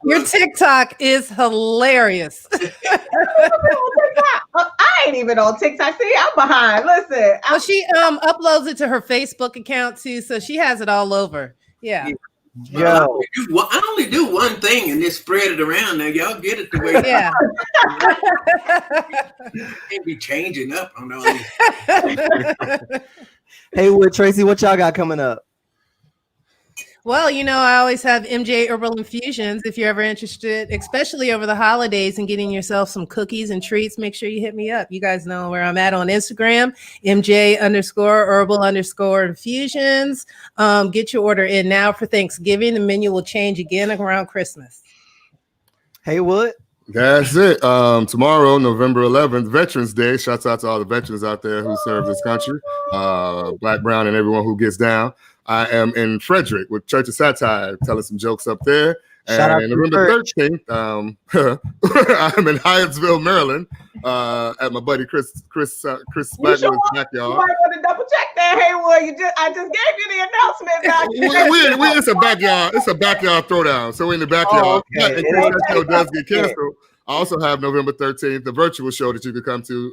S4: Your TikTok is hilarious.
S2: I ain't even on TikTok. See, I'm behind. Listen,
S4: well, she uploads it to her Facebook account too, so she has it all over. Yeah.
S1: Yo.
S6: I only do one thing and just spread it around. Now y'all get it the way.
S4: Yeah.
S6: Can't be changing up on all this.
S1: Hey, Tracy, what y'all got coming up?
S4: Well, I always have MJ Herbal Infusions. If you're ever interested, especially over the holidays, and getting yourself some cookies and treats, make sure you hit me up. You guys know where I'm at on Instagram, MJ_herbal_infusions. Get your order in now for Thanksgiving. The menu will change again around Christmas.
S1: Haywood?
S5: That's it. Tomorrow, November 11th, Veterans Day. Shouts out to all the veterans out there who serve this country, Black, brown, and everyone who gets down. I am in Frederick with Church of Satire, telling some jokes up there. And November 13th, I'm in Hyattsville, Maryland, at my buddy Chris Blackman's backyard.
S2: You might want to double check that, Haywood. I just gave you the announcement back.
S5: It's a backyard. It's a backyard throwdown. So we're in the backyard.
S1: Oh, okay.
S5: But in case that show does get canceled, I also have November 13th, the virtual show that you can come to.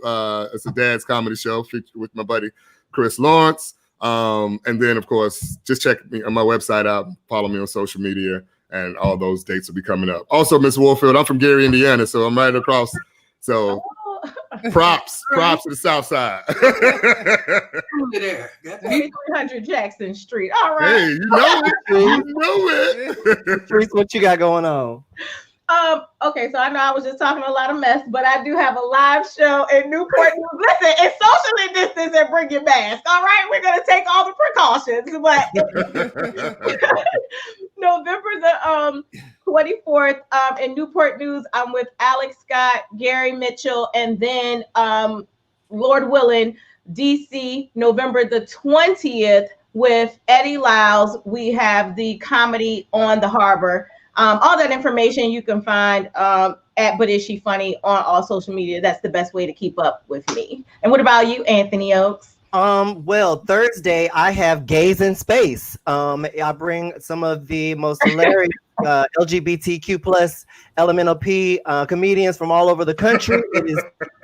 S5: It's a dad's comedy show featured with my buddy Chris Lawrence. And then, of course, just check me on my website out. Follow me on social media, and all those dates will be coming up. Also, Miss Warfield, I'm from Gary, Indiana, so I'm right across. So props to the South Side.
S6: There,
S2: 2300 Jackson Street. All right.
S5: Hey, you know it.
S1: Patrice, what you got going on?
S2: Okay, so I know I was just talking a lot of mess, but I do have a live show in Newport News. Listen, it's socially distance and bring your mask. All right, we're gonna take all the precautions, but November the 24th in Newport News, I'm with Alex Scott, Gary Mitchell, and then Lord willing, DC, November the 20th with Eddie Lyles. We have the comedy on the harbor. All that information you can find at But Is She Funny on all social media. That's the best way to keep up with me. And what about you, Anthony Oakes?
S1: Well, Thursday I have Gays in Space. I bring some of the most hilarious LGBTQ plus LMNOP comedians from all over the country. It is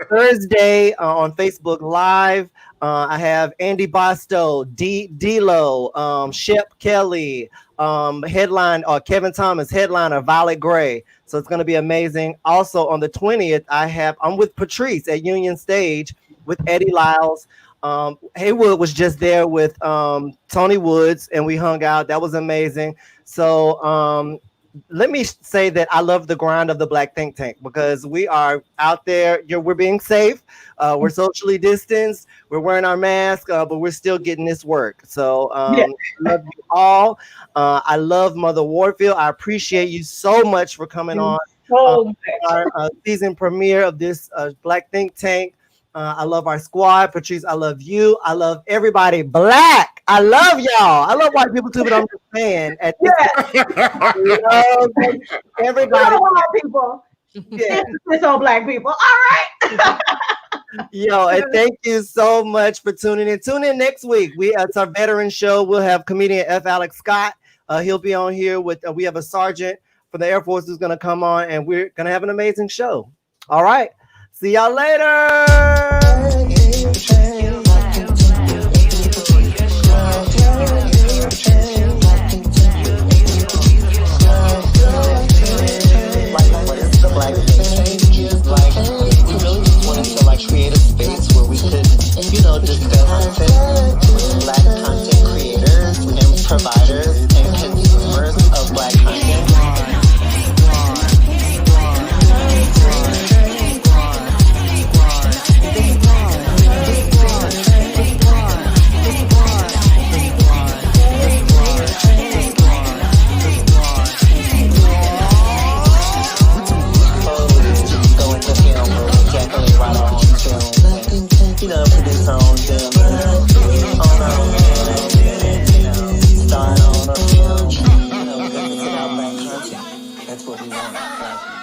S1: Thursday on Facebook Live. I have Andy Bosto, D-Lo, Shep Kelly, Kevin Thomas, headliner Violet Gray. So it's going to be amazing. Also on the 20th, I'm with Patrice at Union Stage with Eddie Lyles. Haywood was just there with Tony Woods, and we hung out. That was amazing. So let me say that I love the grind of the Black Think Tank because we are out there. We're being safe. We're socially distanced. We're wearing our mask, but we're still getting this work. So I love you all. I love Mother Warfield. I appreciate you so much for coming on our season premiere of this Black Think Tank. I love our squad. Patrice, I love you. I love everybody Black. I love y'all. I love white people too, but I'm just saying at this point, I love everybody.
S2: White people. Yeah. It's all Black people. All right.
S1: Yo, and thank you so much for tuning in. Tune in next week. It's our veteran show. We'll have comedian F. Alex Scott. He'll be on here with. We have a sergeant from the Air Force who's going to come on, and we're going to have an amazing show. All right. See y'all later.
S3: Create a space where we could, discuss content with Black content creators and providers and consumers of Black content. Produce our own film, on our own starring on a film, it's about Black content. That's what we want.